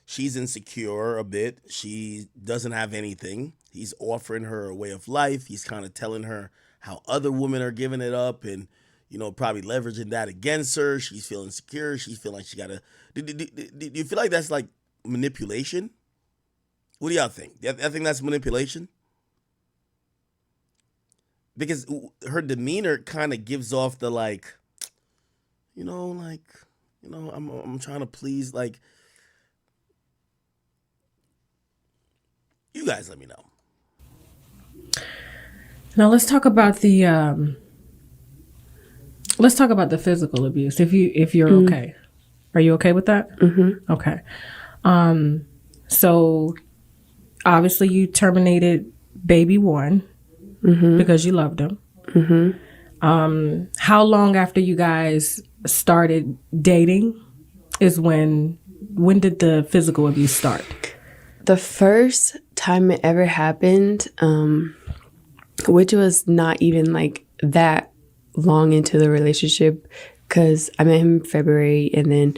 C: She's insecure a bit. She doesn't have anything. He's offering her a way of life. He's kind of telling her how other women are giving it up and, probably leveraging that against her. She's feeling insecure. She's feeling like she got to... Do you feel like that's, like, manipulation? What do y'all think? I think that's manipulation? Because her demeanor kind of gives off the, like, I'm trying to please, like... You guys let me know.
K: Now let's talk about the physical abuse. If you're okay, are you okay with that? Mm-hmm. Okay. So obviously you terminated baby one because you loved him. Mm-hmm. How long after you guys started dating is when did the physical abuse start?
L: The first time it ever happened, which was not even like that long into the relationship, because I met him in February, and then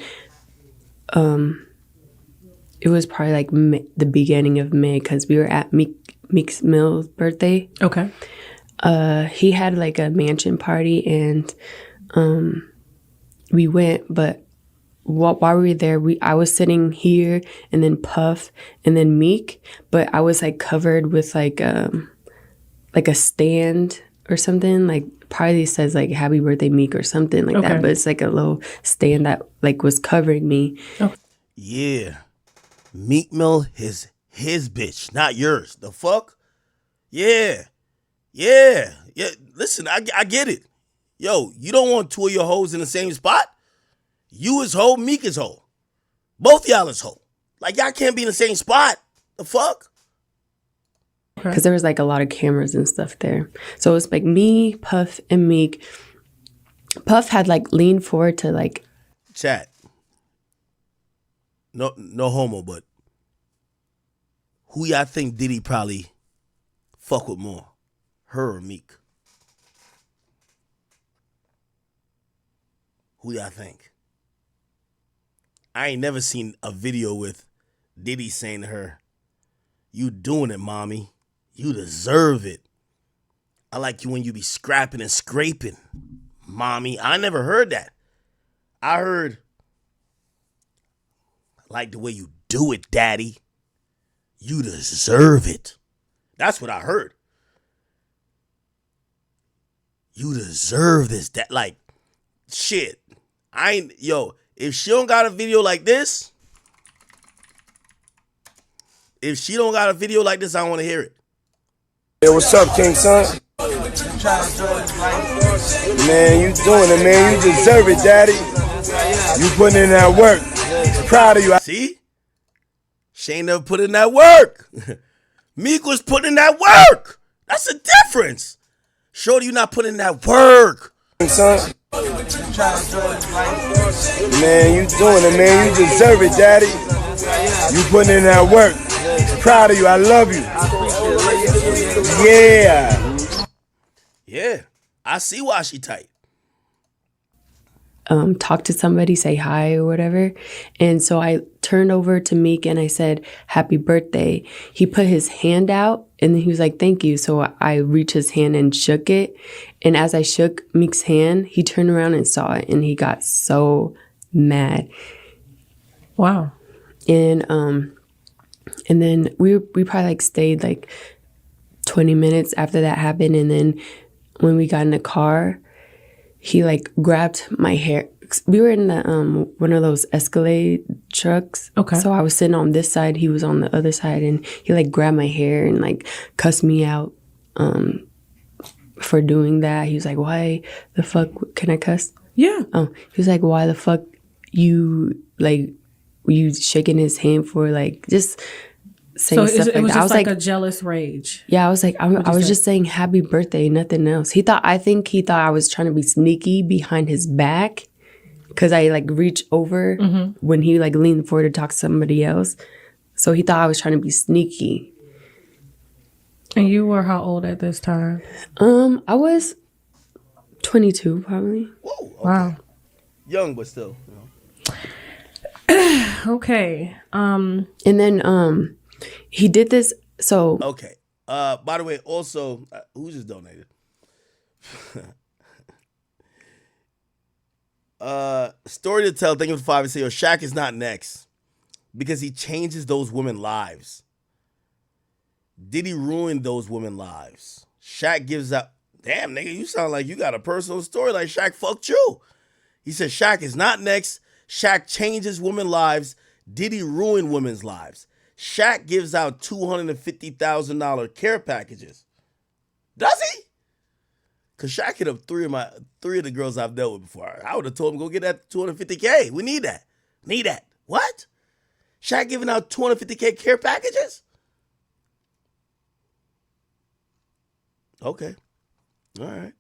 L: it was probably like the beginning of May, because we were at Meek Mill's birthday.
K: Okay.
L: He had like a mansion party, and we went, but while we were there, I was sitting here, and then Puff, and then Meek, but I was like covered with like a stand or something, like probably says like "Happy Birthday, Meek" or something like that, but it's like a little stand that like was covering me. Oh.
C: Yeah, Meek Mill is his bitch, not yours. The fuck? Yeah. Listen, I get it. Yo, you don't want two of your hoes in the same spot. You is hoe, Meek is hoe. Both y'all is hoe. Like, y'all can't be in the same spot. The fuck?
L: Because there was like a lot of cameras and stuff there. So it was like me, Puff, and Meek. Puff had like leaned forward to like...
C: Chat. No homo, but who y'all think Diddy probably fuck with more? Her or Meek? Who y'all think? I ain't never seen a video with Diddy saying to her, "You doing it, mommy. You deserve it. I like you when you be scrapping and scraping, mommy." I never heard that. I heard, "I like the way you do it, daddy. You deserve it." That's what I heard. You deserve this. That, like, shit. If she don't got a video like this, I don't want to hear it.
M: Hey, what's up, King Son? Man, you doing it, man. You deserve it, daddy. You putting in that work. Proud of you.
C: See? She ain't never put in that work. Meek was putting in that work. That's the difference. Shorty, you not putting in that work.
M: Son. Man, you doing it, man. You deserve it, daddy. You putting in that work. Proud of you. I love you. Yeah.
C: Yeah. I see why she tight.
L: Talk to somebody, say hi or whatever. And so I turned over to Meek and I said, "Happy birthday." He put his hand out and then he was like, "Thank you." So I reached his hand and shook it. And as I shook Meek's hand, he turned around and saw it and he got so mad.
K: Wow.
L: And then we probably like stayed like 20 minutes after that happened. And then when we got in the car, he like grabbed my hair. We were in the one of those Escalade trucks.
K: Okay.
L: So I was sitting on this side, he was on the other side, and he like grabbed my hair and like cussed me out for doing that. He was like, "Why the fuck can I cuss?"
K: Yeah.
L: He was like, "Why the fuck you shaking his hand for?" Like just saying
K: so
L: stuff
K: it
L: like
K: was
L: that. I
K: just
L: was
K: like a jealous rage.
L: Yeah, I was like, I was just saying happy birthday, nothing else. I think he thought I was trying to be sneaky behind his back because I like reached over when he like leaned forward to talk to somebody else. So he thought I was trying to be sneaky.
K: And you were how old at this time?
L: I was 22 probably.
C: Whoa, okay.
K: Wow.
C: Young, but still.
K: Okay.
L: And then he did this. So
C: okay. By the way, also, who just donated? Story to tell. Thank you for 5 and say, "Yo, Shaq is not next because he changes those women's lives. Diddy ruined those women's lives. Shaq gives up. Damn, nigga, you sound like you got a personal story like Shaq fucked you." He said Shaq is not next. Shaq changes women's lives. Diddy ruined women's lives. Shaq gives out $250,000 care packages. Does he? Because Shaq hit up three of the girls I've dealt with before. I would have told him, go get that $250K. We need that. Need that. What? Shaq giving out $250K care packages? Okay. All right.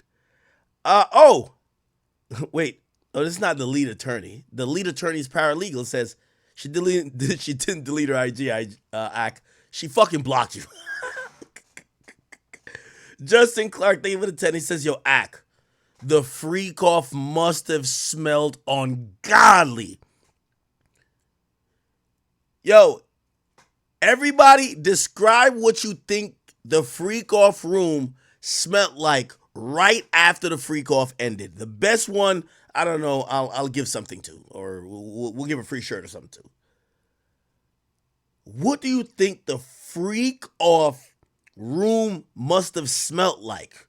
C: Wait. Oh, this is not the lead attorney. The lead attorney's paralegal says she didn't delete her IG act. She fucking blocked you. Justin Clark, thank you for the 10. He says, "Yo, Ack, the freak off must have smelled ungodly." Yo, everybody describe what you think the freak off room smelled like right after the freak off ended. The best one, I don't know, I'll give something to, or we'll give a free shirt or something to. What do you think the freak off room must have smelt like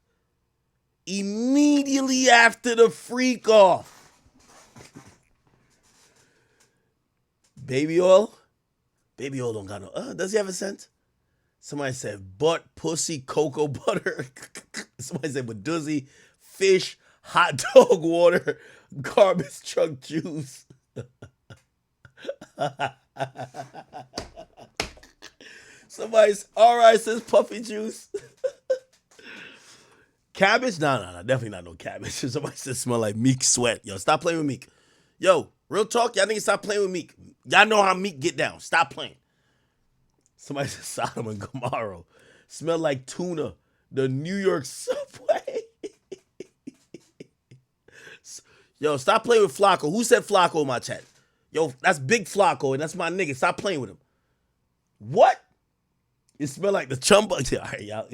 C: immediately after the freak off? Baby oil? Baby oil don't got no, does he have a scent? Somebody said butt, pussy, cocoa butter. Somebody said Baduzzi, fish, hot dog water, garbage truck juice. Somebody's alright says puffy juice. Cabbage? No, definitely not no cabbage. Somebody says smell like Meek sweat. Yo, stop playing with Meek. Yo, real talk, y'all niggas stop playing with Meek. Y'all know how Meek get down. Stop playing. Somebody says Sodom and Gomorrah. Smell like tuna. The New York subway. Yo, stop playing with Flacco. Who said Flacco in my chat? Yo, that's Big Flacco, and that's my nigga. Stop playing with him. What? You smell like the chum bug. All right, y'all.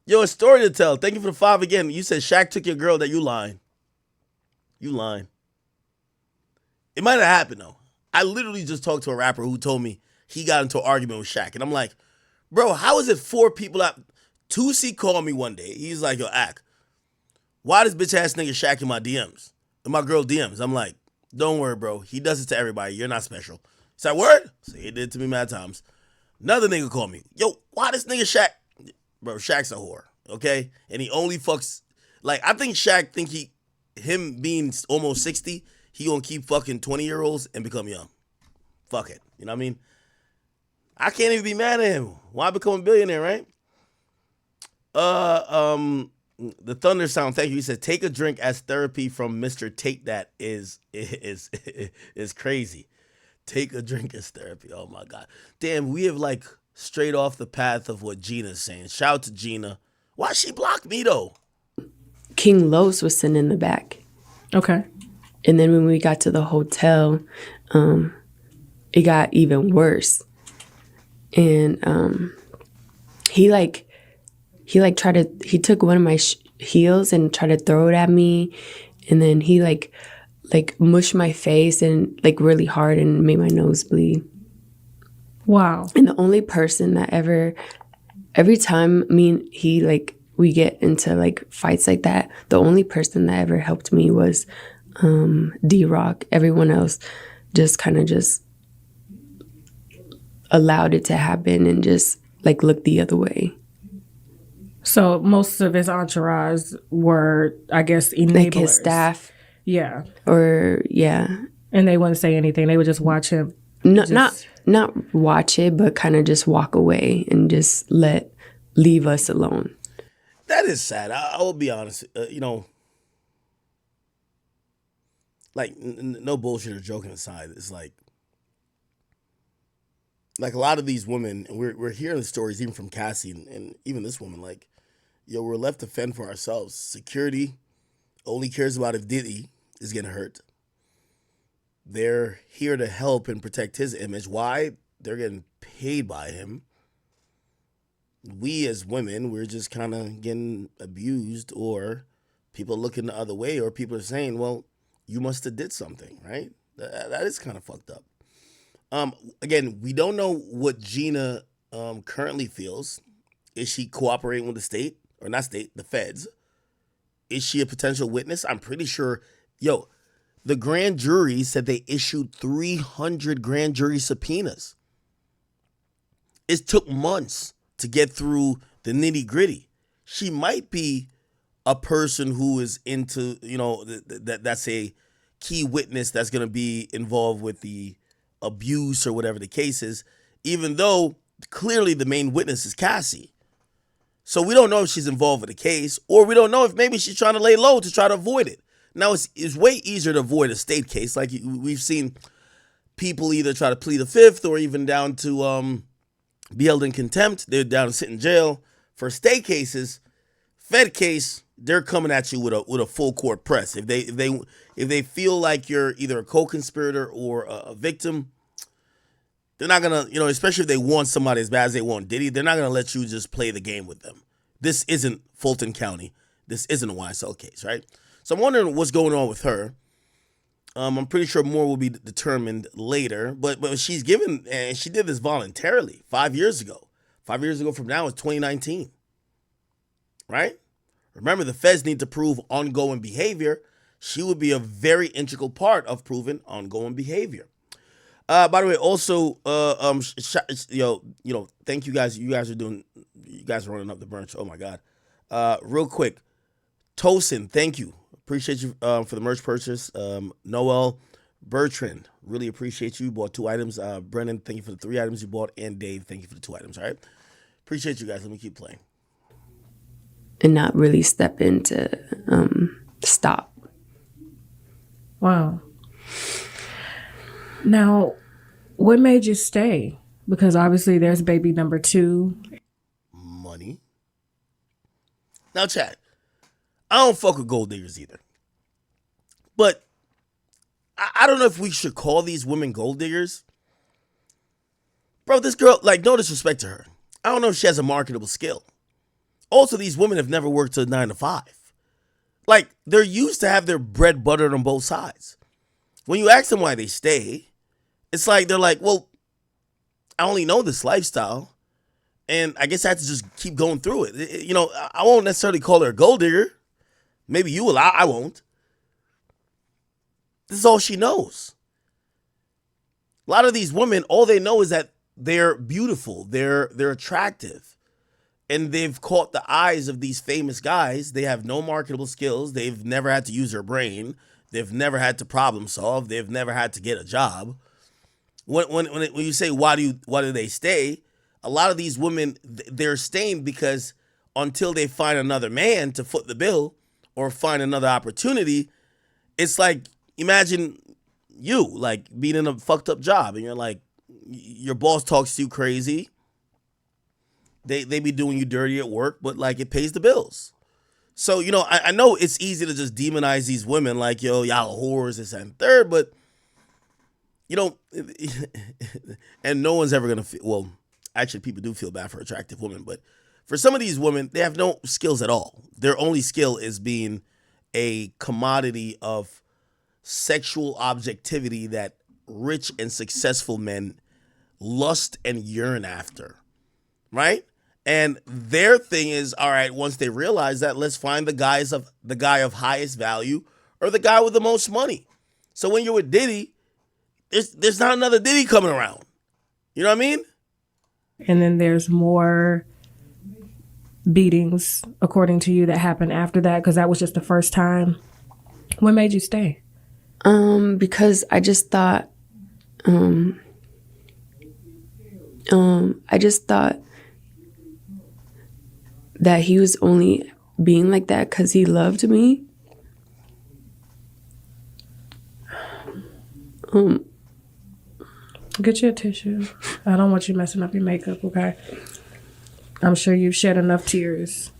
C: Yo, a story to tell. Thank you for the 5 again. You said Shaq took your girl. That you lying. You lying. It might have happened, though. I literally just talked to a rapper who told me he got into an argument with Shaq. And I'm like, bro, how is it 4 people out? 2C called me one day. He's like, yo, Ak, why does bitch ass nigga Shaq in my DMs? In my girl DMs? I'm like, don't worry, bro. He does it to everybody. You're not special. Is that word? So he did it to me mad times. Another nigga called me. Yo, why this nigga Shaq? Bro, Shaq's a whore, okay? And he only fucks, like, I think Shaq think him being almost 60, he gonna keep fucking 20-year-olds and become young. Fuck it. You know what I mean? I can't even be mad at him. Why become a billionaire, right? The Thunder Sound, thank you. He said, take a drink as therapy from Mr. Take That is crazy. Take a drink as therapy. Oh my God. Damn, we have like straight off the path of what Gina's saying. Shout out to Gina. Why she blocked me though?
L: King Los was sitting in the back.
K: Okay.
L: And then when we got to the hotel, it got even worse. And he took one of my heels and tried to throw it at me, and then he like mushed my face and like really hard and made my nose bleed.
K: Wow.
L: And the only person that every time me and he like we get into like fights like that, the only person that ever helped me was D-Rock. Everyone else just kind of just allowed it to happen and just like looked the other way.
K: So most of his entourage were, I guess, enablers.
L: Like his staff.
K: Yeah.
L: Or, yeah.
K: And they wouldn't say anything. They would just watch him.
L: No, not watch it, but kind of just walk away and just leave us alone.
C: That is sad. I will be honest. You know, like, no bullshit or joking aside, it's like a lot of these women, and we're hearing the stories even from Cassie and even this woman, like, yo, we're left to fend for ourselves. Security only cares about if Diddy is getting hurt. They're here to help and protect his image. Why? They're getting paid by him. We as women, we're just kind of getting abused, or people looking the other way, or people are saying, well, you must have did something, right? That is kind of fucked up. Again, we don't know what Gina currently feels. Is she cooperating with the state? Or not state, the feds? Is she a potential witness? I'm pretty sure, the grand jury said they issued 300 grand jury subpoenas. It took months to get through the nitty gritty. She might be a person who is into, that's a key witness that's going to be involved with the abuse or whatever the case is, even though clearly the main witness is Cassie. So we don't know if she's involved with the case, or we don't know if maybe she's trying to lay low to try to avoid it. Now, it's way easier to avoid a state case. Like we've seen people either try to plead the fifth or even down to be held in contempt. They're down to sit in jail. For state cases, Fed case, they're coming at you with a full court press. If they feel like you're either a co-conspirator or a victim, they're not gonna, especially if they want somebody as bad as they want Diddy, they're not gonna let you just play the game with them. This isn't Fulton County. This isn't a YSL case, right? So I'm wondering what's going on with her. I'm pretty sure more will be determined later, but she's given, and she did this voluntarily 5 years ago. 5 years ago from now is 2019, right? Remember, the feds need to prove ongoing behavior. She would be a very integral part of proving ongoing behavior. By the way, also, thank you guys. You guys are running up the bunch. Oh my God. Real quick, Tosin, thank you. Appreciate you for the merch purchase. Noel Bertrand, really appreciate you. You bought 2 items. Brennan, thank you for the 3 items you bought. And Dave, thank you for the 2 items. All right. Appreciate you guys. Let me keep playing.
L: And not really step in to stop.
K: Wow. Now, what made you stay? Because obviously there's baby number 2.
C: Money. Now, Chad, I don't fuck with gold diggers either. But I don't know if we should call these women gold diggers. Bro, this girl, like, no disrespect to her. I don't know if she has a marketable skill. Also, these women have never worked a 9 to 5. Like, they're used to have their bread buttered on both sides. When you ask them why they stay, it's like, they're like, well, I only know this lifestyle, and I guess I have to just keep going through it. You know, I won't necessarily call her a gold digger. Maybe you will. I won't. This is all she knows. A lot of these women, all they know is that they're beautiful, they're attractive, and they've caught the eyes of these famous guys. They have no marketable skills. They've never had to use their brain. They've never had to problem solve. They've never had to get a job. When you say why do they stay, a lot of these women, they're staying because until they find another man to foot the bill or find another opportunity, it's like, imagine you like being in a fucked up job and you're like, your boss talks to you crazy. They be doing you dirty at work, but like it pays the bills. So, you know, I know it's easy to just demonize these women like, yo, y'all whores, this and third, but you know, and no one's ever gonna feel, well, actually people do feel bad for attractive women, but for some of these women, they have no skills at all. Their only skill is being a commodity of sexual objectivity that rich and successful men lust and yearn after, right? And their thing is, all right, once they realize that, let's find the guy of highest value or the guy with the most money. So when you're with Diddy, there's not another Diddy coming around. You know what I mean?
K: And then there's more beatings, according to you, that happened after that, because that was just the first time. What made you stay?
L: Because I just thought, that he was only being like that because he loved me.
K: Get you a tissue. I don't want you messing up your makeup, okay? I'm sure you've shed enough tears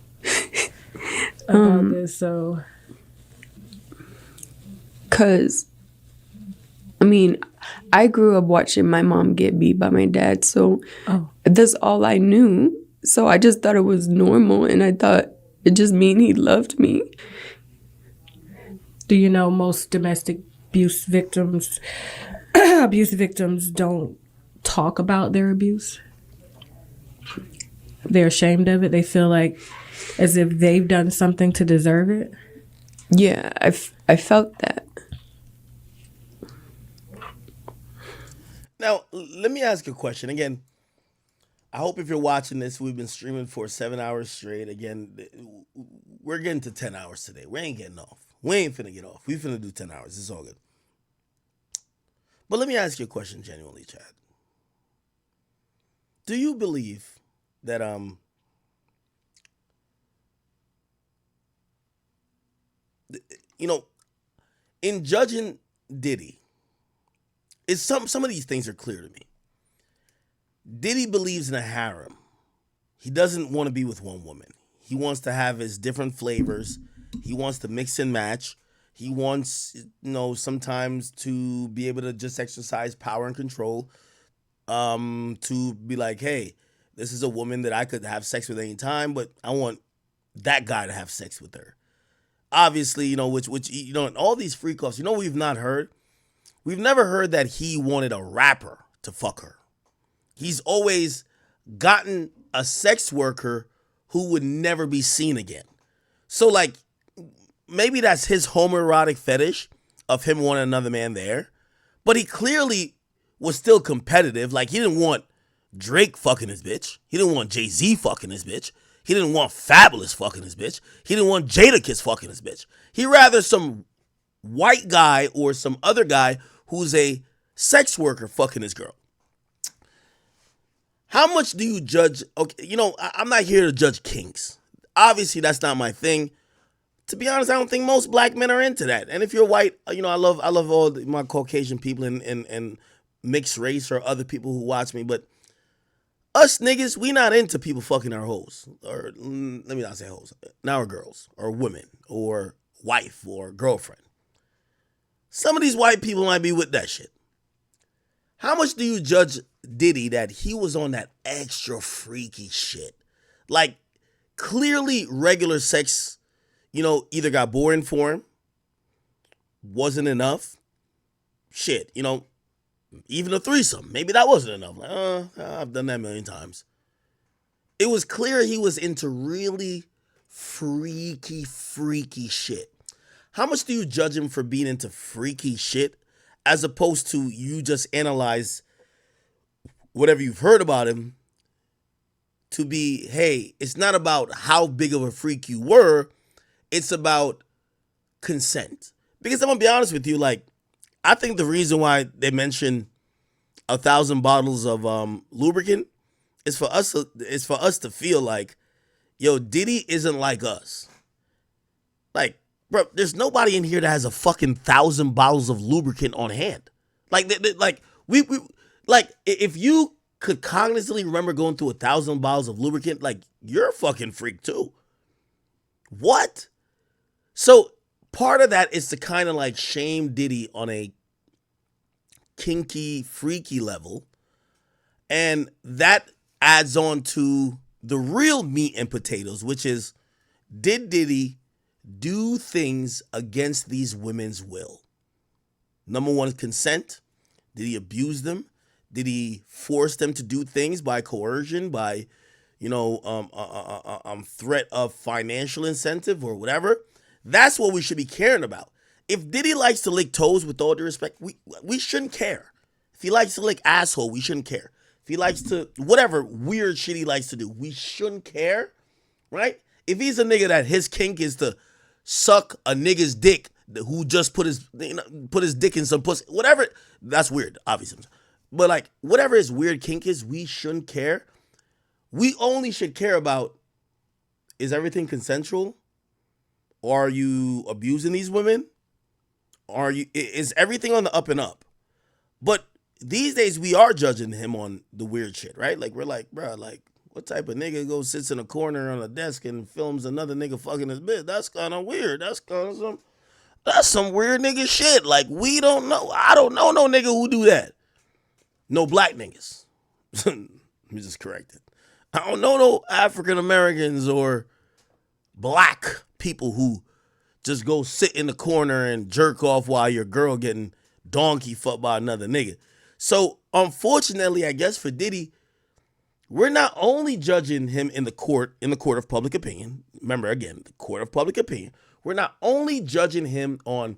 K: about this, so.
L: Because, I mean, I grew up watching my mom get beat by my dad, so that's all I knew. So I just thought it was normal, and I thought it just mean he loved me.
K: Do you know most domestic abuse victims don't talk about their abuse? They're ashamed of it. They feel like as if they've done something to deserve it.
L: Yeah, I felt that.
C: Now, let me ask you a question. Again, I hope if you're watching this, we've been streaming for 7 hours straight. Again, we're getting to 10 hours today. We ain't getting off. We ain't finna get off. We finna do 10 hours. It's all good. But let me ask you a question genuinely, Chad. Do you believe that you know, in judging Diddy, it's some of these things are clear to me. Diddy believes in a harem. He doesn't want to be with one woman. He wants to have his different flavors. He wants to mix and match. He wants, you know, sometimes to be able to just exercise power and control, to be like, hey, this is a woman that I could have sex with any time, but I want that guy to have sex with her. Obviously, you know, which you know, all these freak offs, you know, we've not heard. We've never heard that he wanted a rapper to fuck her. He's always gotten a sex worker who would never be seen again. So, like, maybe that's his homoerotic fetish of him wanting another man there. But he clearly was still competitive. Like, he didn't want Drake fucking his bitch. He didn't want Jay-Z fucking his bitch. He didn't want Fabulous fucking his bitch. He didn't want Jadakiss fucking his bitch. He rather some white guy or some other guy who's a sex worker fucking his girl. How much do you judge? Okay, you know, I'm not here to judge kinks. Obviously, that's not my thing. To be honest, I don't think most black men are into that. And if you're white, you know, I love all my Caucasian people and mixed race or other people who watch me. But Us niggas, we not into people fucking our hoes. Or let me not say hoes. Now our girls, or women, or wife, or girlfriend. Some of these white people might be with that shit. How much do you judge Diddy that he was on that extra freaky shit? Like, clearly regular sex, either got boring for him, wasn't enough. Shit, even a threesome. Maybe that wasn't enough. Like, I've done that a million times. It was clear he was into really freaky shit. How much do you judge him for being into freaky shit as opposed to you just analyze whatever you've heard about him to be, hey, it's not about how big of a freak you were. It's about consent. Because I'm going to be honest with you, like, I think the reason why they mention 1,000 bottles of lubricant is for us to feel like, yo, Diddy isn't like us. Like, bro, there's nobody in here that has a fucking 1,000 bottles of lubricant on hand. Like, we if you could cognitively remember going through 1,000 bottles of lubricant, like, you're a fucking freak too. What? So part of that is to kind of like shame Diddy on a kinky, freaky level. And that adds on to the real meat and potatoes, which is, did Diddy do things against these women's will? Number one is consent. Did he abuse them? Did he force them to do things by coercion, by, threat of financial incentive or whatever? That's what we should be caring about. If Diddy likes to lick toes, with all due respect, we shouldn't care. If he likes to lick asshole, we shouldn't care. If he likes to, whatever weird shit he likes to do, we shouldn't care, right? If he's a nigga that his kink is to suck a nigga's dick who just put his dick in some pussy, whatever, that's weird, obviously. But like, whatever his weird kink is, we shouldn't care. We only should care about, is everything consensual? Are you abusing these women? Is everything on the up and up? But these days we are judging him on the weird shit, right? Like, we're like, bro, like, what type of nigga goes sits in a corner on a desk and films another nigga fucking his bitch? That's kind of weird. That's some weird nigga shit. Like, we don't know. I don't know no nigga who do that. No black niggas. Let me just correct it. I don't know no African Americans or black people who just go sit in the corner and jerk off while your girl getting donkey fucked by another nigga. So, unfortunately, I guess for Diddy, we're not only judging him in the court of public opinion. Remember, again, the court of public opinion. We're not only judging him on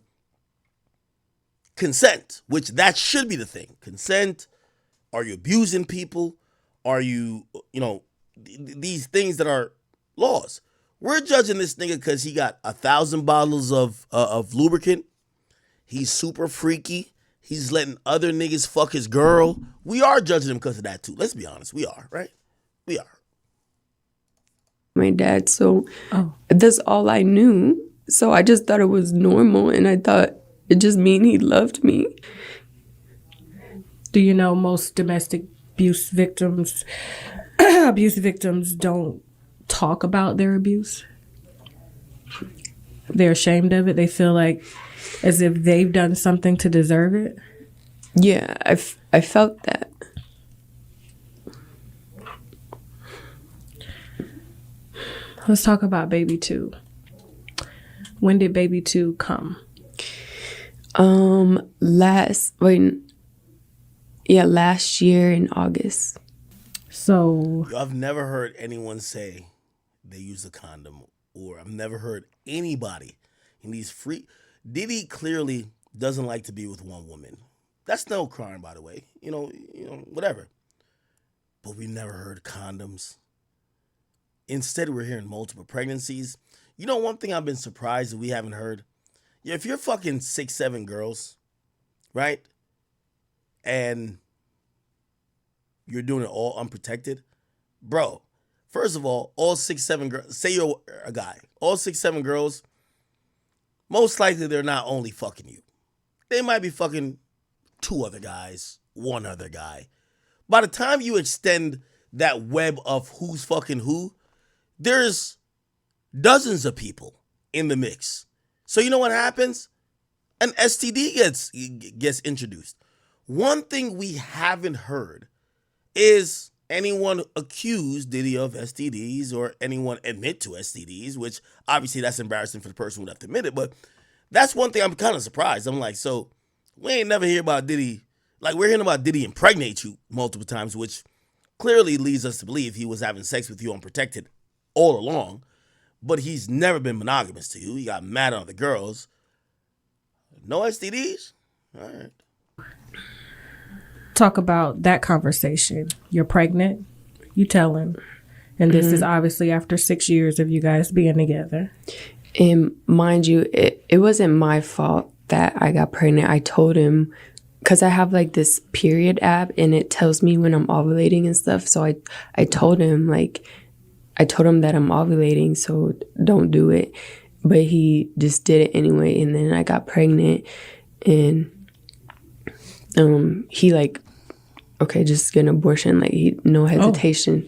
C: consent, which that should be the thing. Consent. Are you abusing people? Are you, these things that are laws? We're judging this nigga because he got 1,000 bottles of lubricant. He's super freaky. He's letting other niggas fuck his girl. We are judging him because of that too. Let's be honest. We are, right? We are.
L: My dad, so that's all I knew. So I just thought it was normal, and I thought it just mean he loved me.
K: Do you know most domestic abuse victims don't talk about their abuse? They're ashamed of it. They feel like as if they've done something to deserve it.
L: Yeah, I felt that.
K: Let's talk about baby 2. When did baby 2 come?
L: Last year in August.
K: So
C: I've never heard anyone say they use a condom, or I've never heard anybody in these free. Diddy clearly doesn't like to be with one woman. That's no crime, by the way. Whatever. But we never heard condoms. Instead, we're hearing multiple pregnancies. One thing I've been surprised that we haven't heard. Yeah, if you're fucking 6-7 girls, right? And you're doing it all unprotected, bro. First of all 6-7 girls, say you're a guy, all 6-7 girls, most likely they're not only fucking you. They might be fucking 2 other guys, 1 other guy. By the time you extend that web of who's fucking who, there's dozens of people in the mix. So you know what happens? An STD gets introduced. One thing we haven't heard is anyone accuse Diddy of STDs or anyone admit to STDs, which obviously that's embarrassing for the person who would have to admit it. But that's one thing I'm kind of surprised. I'm like, so we ain't never hear about Diddy. Like, we're hearing about Diddy impregnate you multiple times, which clearly leads us to believe he was having sex with you unprotected all along. But he's never been monogamous to you. He got mad at other girls. No STDs? All right.
K: Talk about that conversation. You're pregnant. You tell him. And this is obviously after 6 years of you guys being together.
L: And mind you, it wasn't my fault that I got pregnant. I told him, because I have like this period app and it tells me when I'm ovulating and stuff. So I told him that I'm ovulating, so don't do it. But he just did it anyway. And then I got pregnant and he like, okay, just get an abortion, like no hesitation.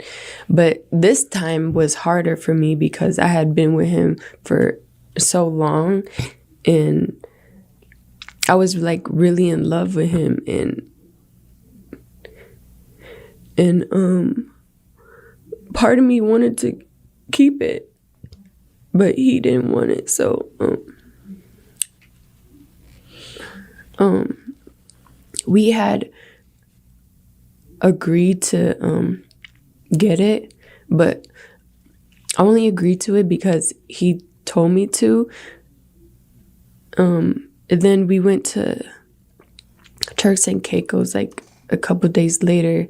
L: But this time was harder for me because I had been with him for so long and I was like really in love with him and part of me wanted to keep it, but he didn't want it. So we had agreed to get it, but I only agreed to it because he told me to. And then we went to Turks and Caicos like a couple days later.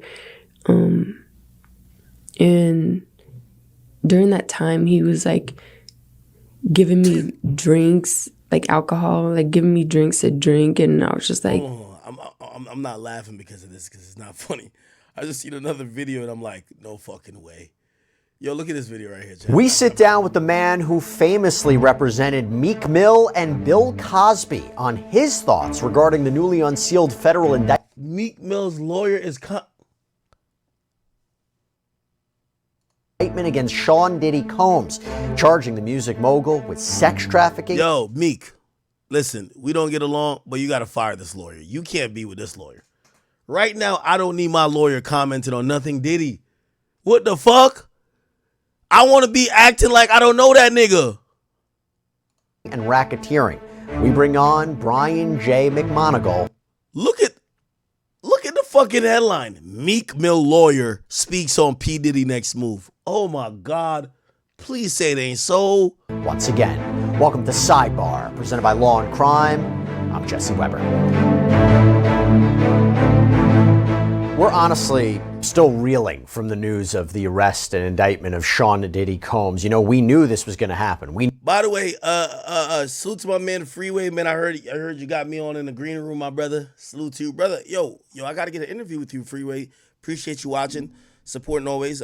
L: And during that time, he was like giving me drinks, like alcohol, like giving me drinks to drink. And I was just like,
C: I'm not laughing because of this, because it's not funny. I just seen another video and I'm like, no fucking way. Yo, look at this video right here, Jeff.
N: We sit down with the man who famously represented Meek Mill and Bill Cosby on his thoughts regarding the newly unsealed federal indictment.
C: Meek Mill's lawyer is
N: indictment against Sean Diddy Combs, charging the music mogul with sex trafficking.
C: Yo, Meek, listen, we don't get along, but you got to fire this lawyer. You can't be with this lawyer. Right now, I don't need my lawyer commenting on nothing Diddy. What the fuck? I want to be acting like I don't know that nigga.
N: And racketeering. We bring on Brian J. McMonagle.
C: Look at the fucking headline. Meek Mill lawyer speaks on P. Diddy next move. Oh my God. Please say it ain't so.
N: Once again, welcome to Sidebar, presented by Law and Crime. I'm Jesse Weber. We're honestly still reeling from the news of the arrest and indictment of Sean Diddy Combs. You know, we knew this was going to happen.
C: By the way, salute to my man Freeway, man. I heard you got me on in the green room, my brother. Salute to you, brother. Yo, I got to get an interview with you, Freeway. Appreciate you watching, supporting always.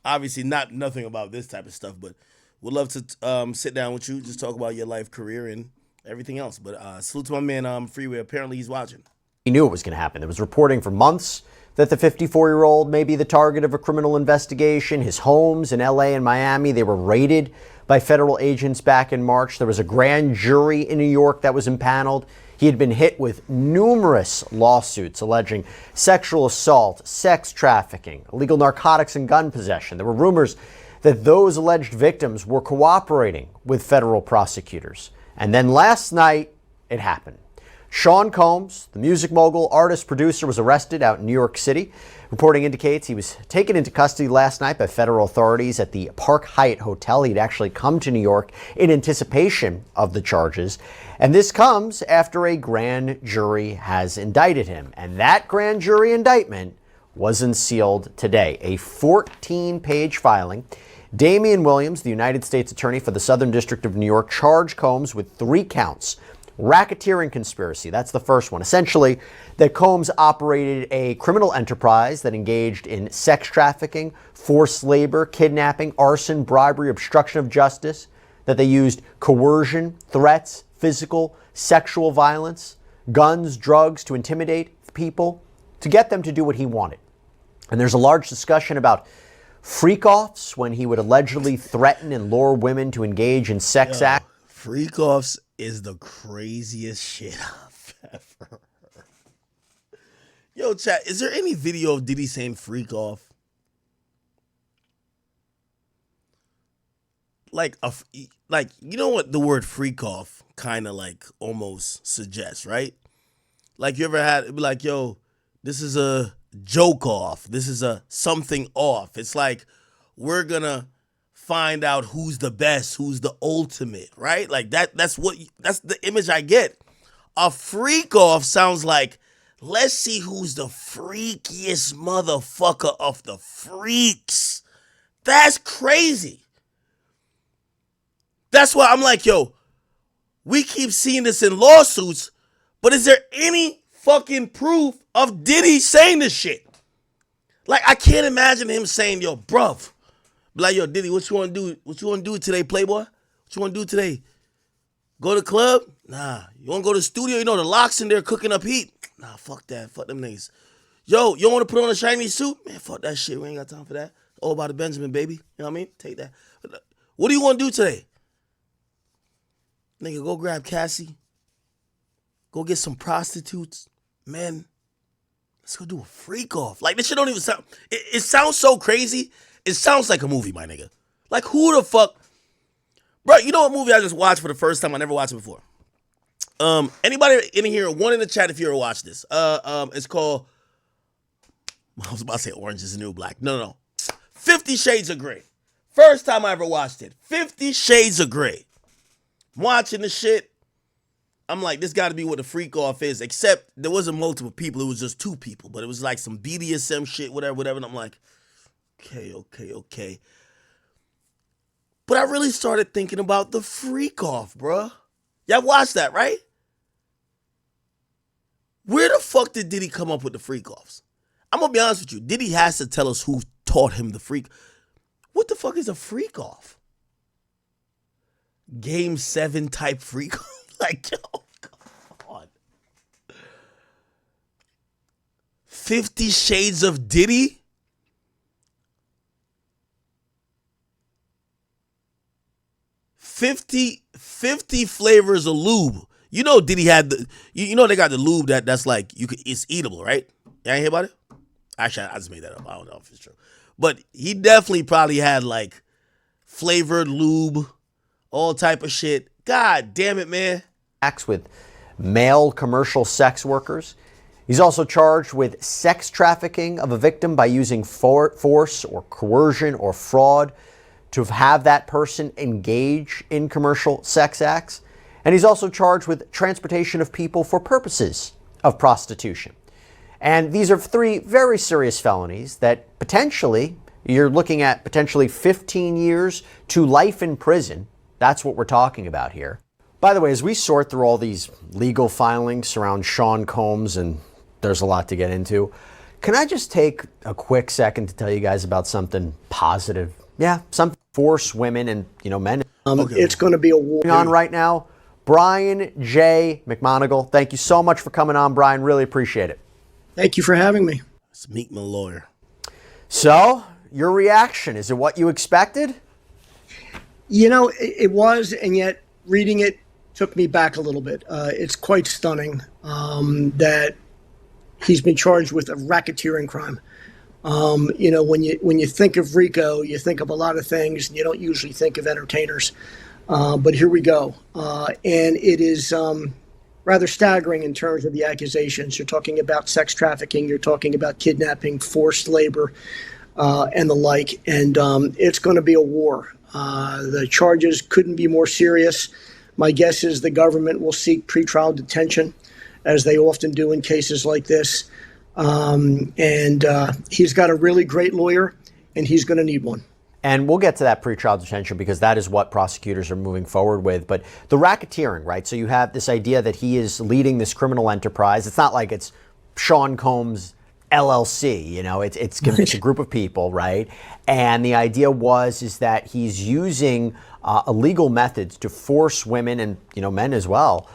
C: Obviously nothing about this type of stuff, but would love to sit down with you, just talk about your life, career, and everything else. But salute to my man Freeway. Apparently he's watching.
N: We knew it was going to happen. There was reporting for months that the 54-year-old may be the target of a criminal investigation. His homes in LA and Miami, they were raided by federal agents back in March. There was a grand jury in New York that was impaneled. He had been hit with numerous lawsuits alleging sexual assault, sex trafficking, illegal narcotics and gun possession. There were rumors that those alleged victims were cooperating with federal prosecutors. And then last night, it happened. Sean Combs, the music mogul, artist, producer, was arrested out in New York City. Reporting indicates he was taken into custody last night by federal authorities at the Park Hyatt Hotel. He'd actually come to New York in anticipation of the charges. And this comes after a grand jury has indicted him. And that grand jury indictment was unsealed today. A 14-page filing. Damian Williams, the United States Attorney for the Southern District of New York, charged Combs with 3 counts. Racketeering conspiracy, that's the first one. Essentially, that Combs operated a criminal enterprise that engaged in sex trafficking, forced labor, kidnapping, arson, bribery, obstruction of justice, that they used coercion, threats, physical, sexual violence, guns, drugs to intimidate people, to get them to do what he wanted. And there's a large discussion about freak-offs when he would allegedly threaten and lure women to engage in sex acts.
C: Freak-offs is the craziest shit I've ever heard. Yo, chat, is there any video of Diddy saying freak-off? Like, you know what the word freak-off kind of like almost suggests, right? Like, you ever had, like, yo, this is a joke off. This is a something off. It's like, we're gonna find out who's the best, who's the ultimate, right? Like that's the image I get. A freak off sounds like, let's see who's the freakiest motherfucker of the freaks. That's crazy. That's why I'm like, yo, we keep seeing this in lawsuits, but is there any fucking proof of Diddy saying this shit? Like, I can't imagine him saying, yo, bruv, be like, yo, Diddy, what you want to do? What you want to do today, Playboy? What you want to do today? Go to the club? Nah. You want to go to the studio? You know, the Locks in there cooking up heat. Nah, fuck that. Fuck them niggas. Yo, you want to put on a shiny suit? Man, fuck that shit. We ain't got time for that. All about the Benjamin, baby. You know what I mean? Take that. What do you want to do today? Nigga, go grab Cassie. Go get some prostitutes. Man, let's go do a freak off. Like, this shit don't even sound... It sounds so crazy. It sounds like a movie, my nigga. Like, who the fuck... Bro, you know what movie I just watched for the first time? I never watched it before. Anybody in here, one in the chat if you ever watched this. It's called... I was about to say Orange is the New Black. No. 50 Shades of Grey. First time I ever watched it. 50 Shades of Grey. Watching the shit, I'm like, this got to be what the freak off is. Except there wasn't multiple people. It was just two people. But it was like some BDSM shit, whatever. And I'm like, okay. But I really started thinking about the freak off, bruh. Y'all watched that, right? Where the fuck did Diddy come up with the freak offs? I'm going to be honest with you. Diddy has to tell us who taught him the freak. What the fuck is a freak off? Game 7 type freak off? Like, yo, come on. 50 Shades of Diddy? Fifty flavors of lube. You know Diddy had the, you know they got the lube that's like, it's eatable, right? You ain't hear about it? Actually, I just made that up. I don't know if it's true. But he definitely probably had like flavored lube, all type of shit. God damn it, man.
N: Acts with male commercial sex workers. He's also charged with sex trafficking of a victim by using force or coercion or fraud to have that person engage in commercial sex acts. And he's also charged with transportation of people for purposes of prostitution. And these are 3 very serious felonies that potentially, you're looking at potentially 15 years to life in prison. That's what we're talking about here. By the way, as we sort through all these legal filings around Sean Combs, and there's a lot to get into, can I just take a quick second to tell you guys about something positive? Yeah, some force women and, men.
O: It's going to be a war.
N: On right now, Brian J. McMonigal. Thank you so much for coming on, Brian. Really appreciate it.
O: Thank you for having me.
C: It's Meek, my lawyer.
N: So, your reaction, is it what you expected?
O: It was, and yet reading it took me back a little bit. It's quite stunning that he's been charged with a racketeering crime. When you think of RICO, you think of a lot of things, and you don't usually think of entertainers. But here we go. And it is rather staggering in terms of the accusations. You're talking about sex trafficking, you're talking about kidnapping, forced labor, and the like. And it's going to be a war. The charges couldn't be more serious. My guess is the government will seek pretrial detention, as they often do in cases like this. And he's got a really great lawyer, and he's going to need one.
N: And we'll get to that pretrial detention because that is what prosecutors are moving forward with. But the racketeering, right? So you have this idea that he is leading this criminal enterprise. It's not like it's Sean Combs LLC, it's a group of people, right? And the idea is that he's using illegal methods to force women and, men as well,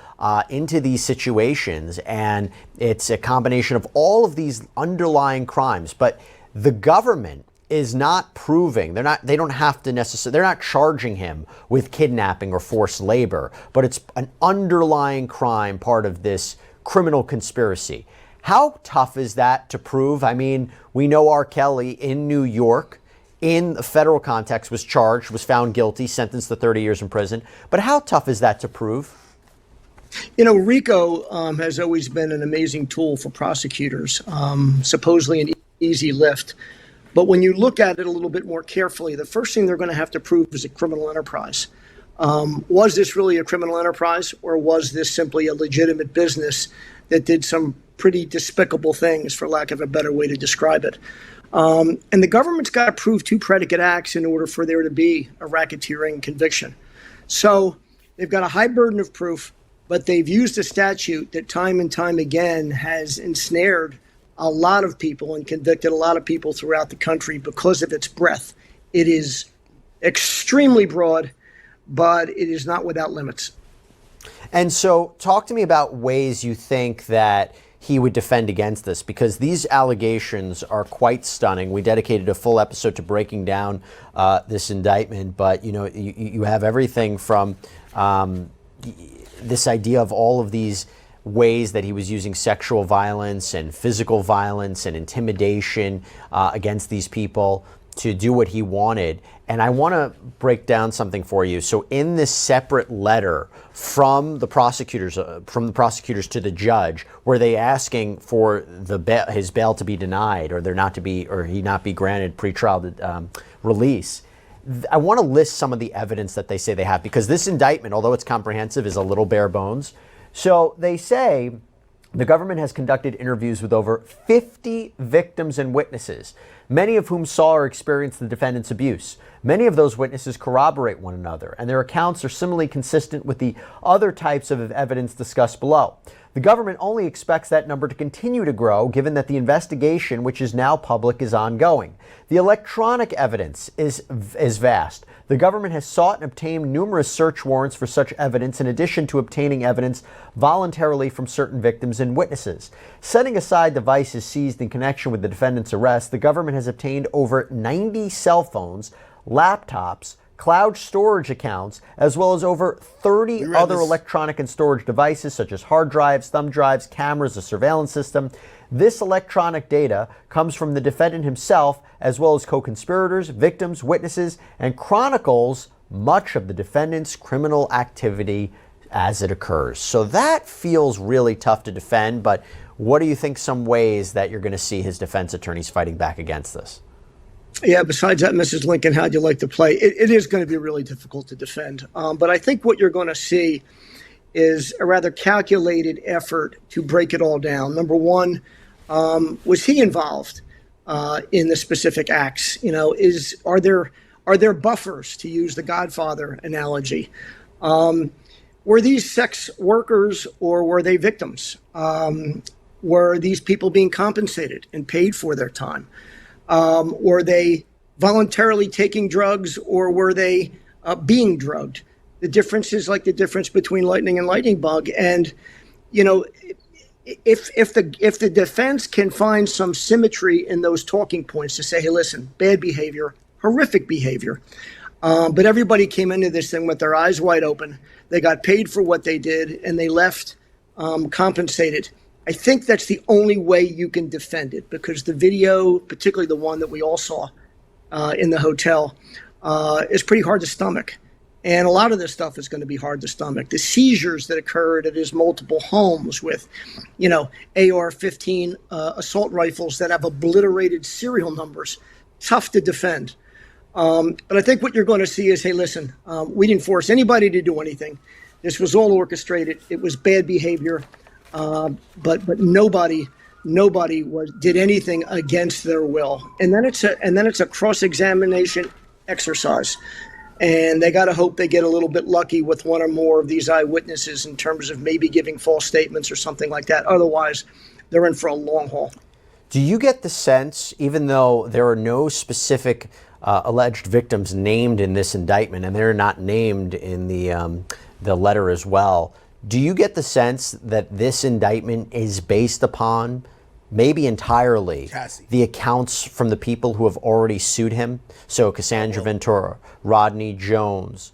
N: into these situations. And it's a combination of all of these underlying crimes. But the government is not proving, they don't have to necessarily, they're not charging him with kidnapping or forced labor, but it's an underlying crime, part of this criminal conspiracy. How tough is that to prove? I mean, we know R. Kelly in New York, in the federal context, was charged, was found guilty, sentenced to 30 years in prison. But how tough is that to prove?
O: You know, RICO has always been an amazing tool for prosecutors, supposedly an easy lift. But when you look at it a little bit more carefully, the first thing they're going to have to prove is a criminal enterprise. Was this really a criminal enterprise, or was this simply a legitimate business that did some pretty despicable things, for lack of a better way to describe it? And the government's got to prove two predicate acts in order for there to be a racketeering conviction. So they've got a high burden of proof, but they've used a statute that time and time again has ensnared a lot of people and convicted a lot of people throughout the country because of its breadth. It is extremely broad, but it is not without limits.
N: And so talk to me about ways you think that he would defend against this, because these allegations are quite stunning. We dedicated a full episode to breaking down this indictment, but you have everything from this idea of all of these ways that he was using sexual violence and physical violence and intimidation against these people to do what he wanted. And I want to break down something for you. So in this separate letter from the prosecutors to the judge, were they asking for his bail to be denied, or he not be granted pretrial release? I want to list some of the evidence that they say they have, because this indictment, although it's comprehensive, is a little bare bones. So they say the government has conducted interviews with over 50 victims and witnesses, many of whom saw or experienced the defendant's abuse. Many of those witnesses corroborate one another, and their accounts are similarly consistent with the other types of evidence discussed below. The government only expects that number to continue to grow, given that the investigation, which is now public, is ongoing. The electronic evidence is vast. The government has sought and obtained numerous search warrants for such evidence, in addition to obtaining evidence voluntarily from certain victims and witnesses. Setting aside devices seized in connection with the defendant's arrest, the government has obtained over 90 cell phones, laptops, cloud storage accounts, as well as over 30 other electronic and storage devices such as hard drives, thumb drives, cameras, a surveillance system. This electronic data comes from the defendant himself, as well as co-conspirators, victims, witnesses, and chronicles much of the defendant's criminal activity as it occurs. So that feels really tough to defend, but what do you think some ways that you're going to see his defense attorneys fighting back against this?
O: Yeah, besides that, Mrs. Lincoln, how'd you like to play? It is going to be really difficult to defend. But I think what you're going to see is a rather calculated effort to break it all down. Number one, was he involved in the specific acts? Are there buffers, to use the Godfather analogy? Were these sex workers, or were they victims? Were these people being compensated and paid for their time? Were they voluntarily taking drugs, or were they being drugged? The difference is like the difference between lightning and lightning bug. And, if the defense can find some symmetry in those talking points to say, hey, listen, bad behavior, horrific behavior, but everybody came into this thing with their eyes wide open. They got paid for what they did, and they left compensated. I think that's the only way you can defend it, because the video, particularly the one that we all saw in the hotel, is pretty hard to stomach. And a lot of this stuff is going to be hard to stomach. The seizures that occurred at his multiple homes with, AR-15 assault rifles that have obliterated serial numbers, tough to defend. But I think what you're going to see is, hey, listen, we didn't force anybody to do anything. This was all orchestrated. It was bad behavior. But nobody did anything against their will. And then it's a cross-examination exercise. And they got to hope they get a little bit lucky with one or more of these eyewitnesses in terms of maybe giving false statements or something like that. Otherwise, they're in for a long haul.
N: Do you get the sense, even though there are no specific alleged victims named in this indictment, and they're not named in the letter as well, do you get the sense that this indictment is based upon maybe entirely,
C: Cassie.
N: the accounts from the people who have already sued him. So Cassandra Ventura, Rodney Jones,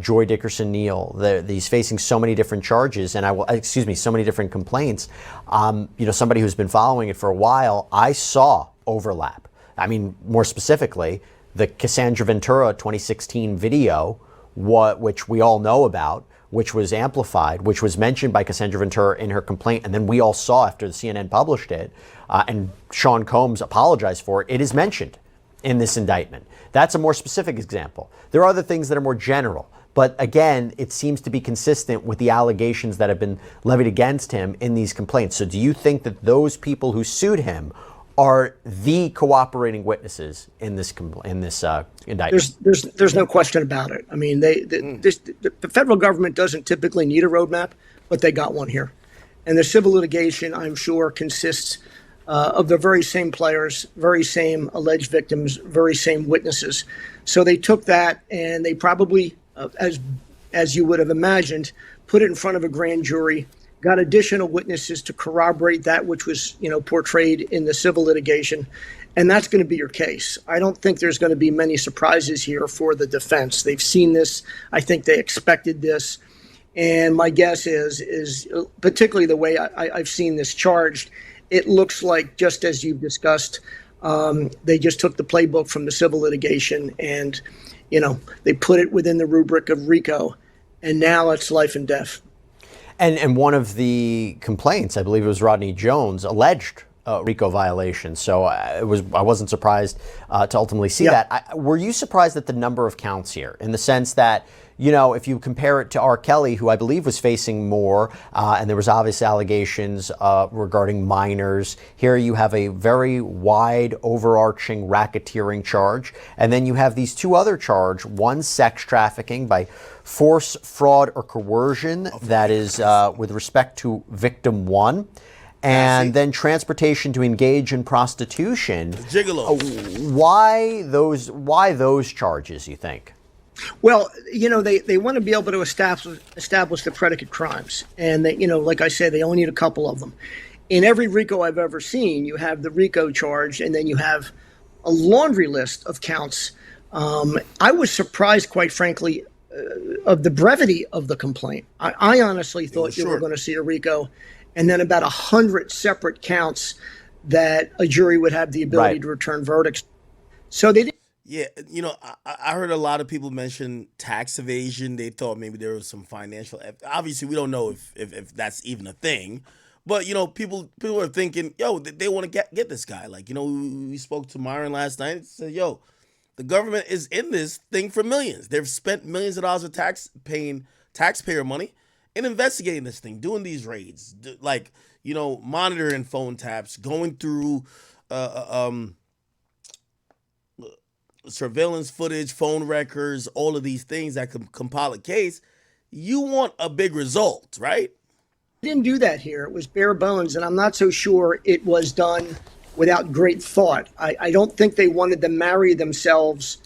N: Joy Dickerson Neal. He's facing so many different charges, and so many different complaints. Somebody who's been following it for a while, I saw overlap. I mean, more specifically, the Cassandra Ventura 2016 video, which we all know about, which was amplified, which was mentioned by Cassandra Ventura in her complaint, and then we all saw after the CNN published it, and Sean Combs apologized for it. It is mentioned in this indictment. That's a more specific example. There are other things that are more general, but again, it seems to be consistent with the allegations that have been levied against him in these complaints. So do you think that those people who sued him are the cooperating witnesses in this indictment?
O: There's no question about it. I mean, the federal government doesn't typically need a roadmap, but they got one here. And the civil litigation, I'm sure, consists of the very same players, very same alleged victims, very same witnesses. So they took that and they probably, as you would have imagined, put it in front of a grand jury, got additional witnesses to corroborate that which was, portrayed in the civil litigation. And that's going to be your case. I don't think there's going to be many surprises here for the defense. They've seen this. I think they expected this. And my guess is particularly the way I've seen this charged, it looks like, just as you've discussed, they just took the playbook from the civil litigation and, they put it within the rubric of RICO. And now it's life and death.
N: And one of the complaints, I believe it was Rodney Jones, alleged RICO violation. So I wasn't surprised to ultimately see that. Were you surprised at the number of counts here, in the sense that, if you compare it to R. Kelly, who I believe was facing more, and there was obvious allegations regarding minors. Here you have a very wide, overarching racketeering charge, and then you have these two other charges: one, sex trafficking by force, fraud, or coercion, that is with respect to victim one, and then transportation to engage in prostitution.
C: Gigolo.
N: Why those charges, you think?
O: Well, they want to be able to establish the predicate crimes. And they, like I said, they only need a couple of them. In every RICO I've ever seen, you have the RICO charge, and then you have a laundry list of counts. I was surprised, quite frankly, of the brevity of the complaint. I honestly thought you were going to see a RICO and then about 100 separate counts that a jury would have the ability to return verdicts. So they didn't.
C: Yeah, I heard a lot of people mention tax evasion. They thought maybe there was some financial. Obviously, we don't know if that's even a thing. But, people are thinking, they want to get this guy. Like, we spoke to Myron last night and said, the government is in this thing for millions. They've spent millions of dollars of taxpayer money in investigating this thing, doing these raids, monitoring phone taps, going through surveillance footage, phone records, all of these things that can compile a case. You want a big result, right?
O: Didn't do that here. It was bare bones, and I'm not so sure it was done without great thought. I don't think they wanted to marry themselves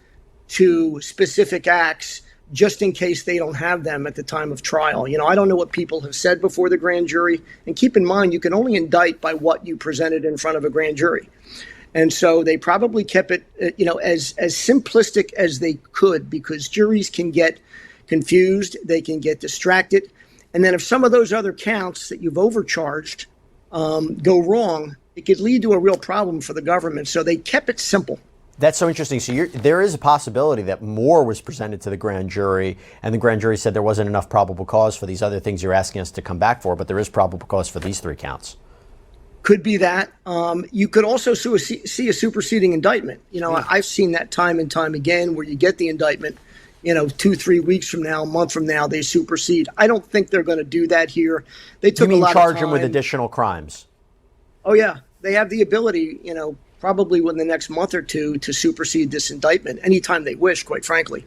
O: to specific acts just in case they don't have them at the time of trial. I don't know what people have said before the grand jury. And keep in mind, you can only indict by what you presented in front of a grand jury. And so they probably kept it, as simplistic as they could, because juries can get confused, they can get distracted. And then if some of those other counts that you've overcharged go wrong, it could lead to a real problem for the government. So they kept it simple.
N: That's so interesting. So there is a possibility that more was presented to the grand jury, and the grand jury said there wasn't enough probable cause for these other things you're asking us to come back for, but there is probable cause for these three counts.
O: Could be that. You could also see a superseding indictment. I've seen that time and time again, where you get the indictment, 2-3 weeks from now, a month from now, they supersede. I don't think they're going to do that here. They took a lot of time.
N: Charge him with additional crimes?
O: Oh, yeah. They have the ability, probably within the next month or two, to supersede this indictment anytime they wish, quite frankly.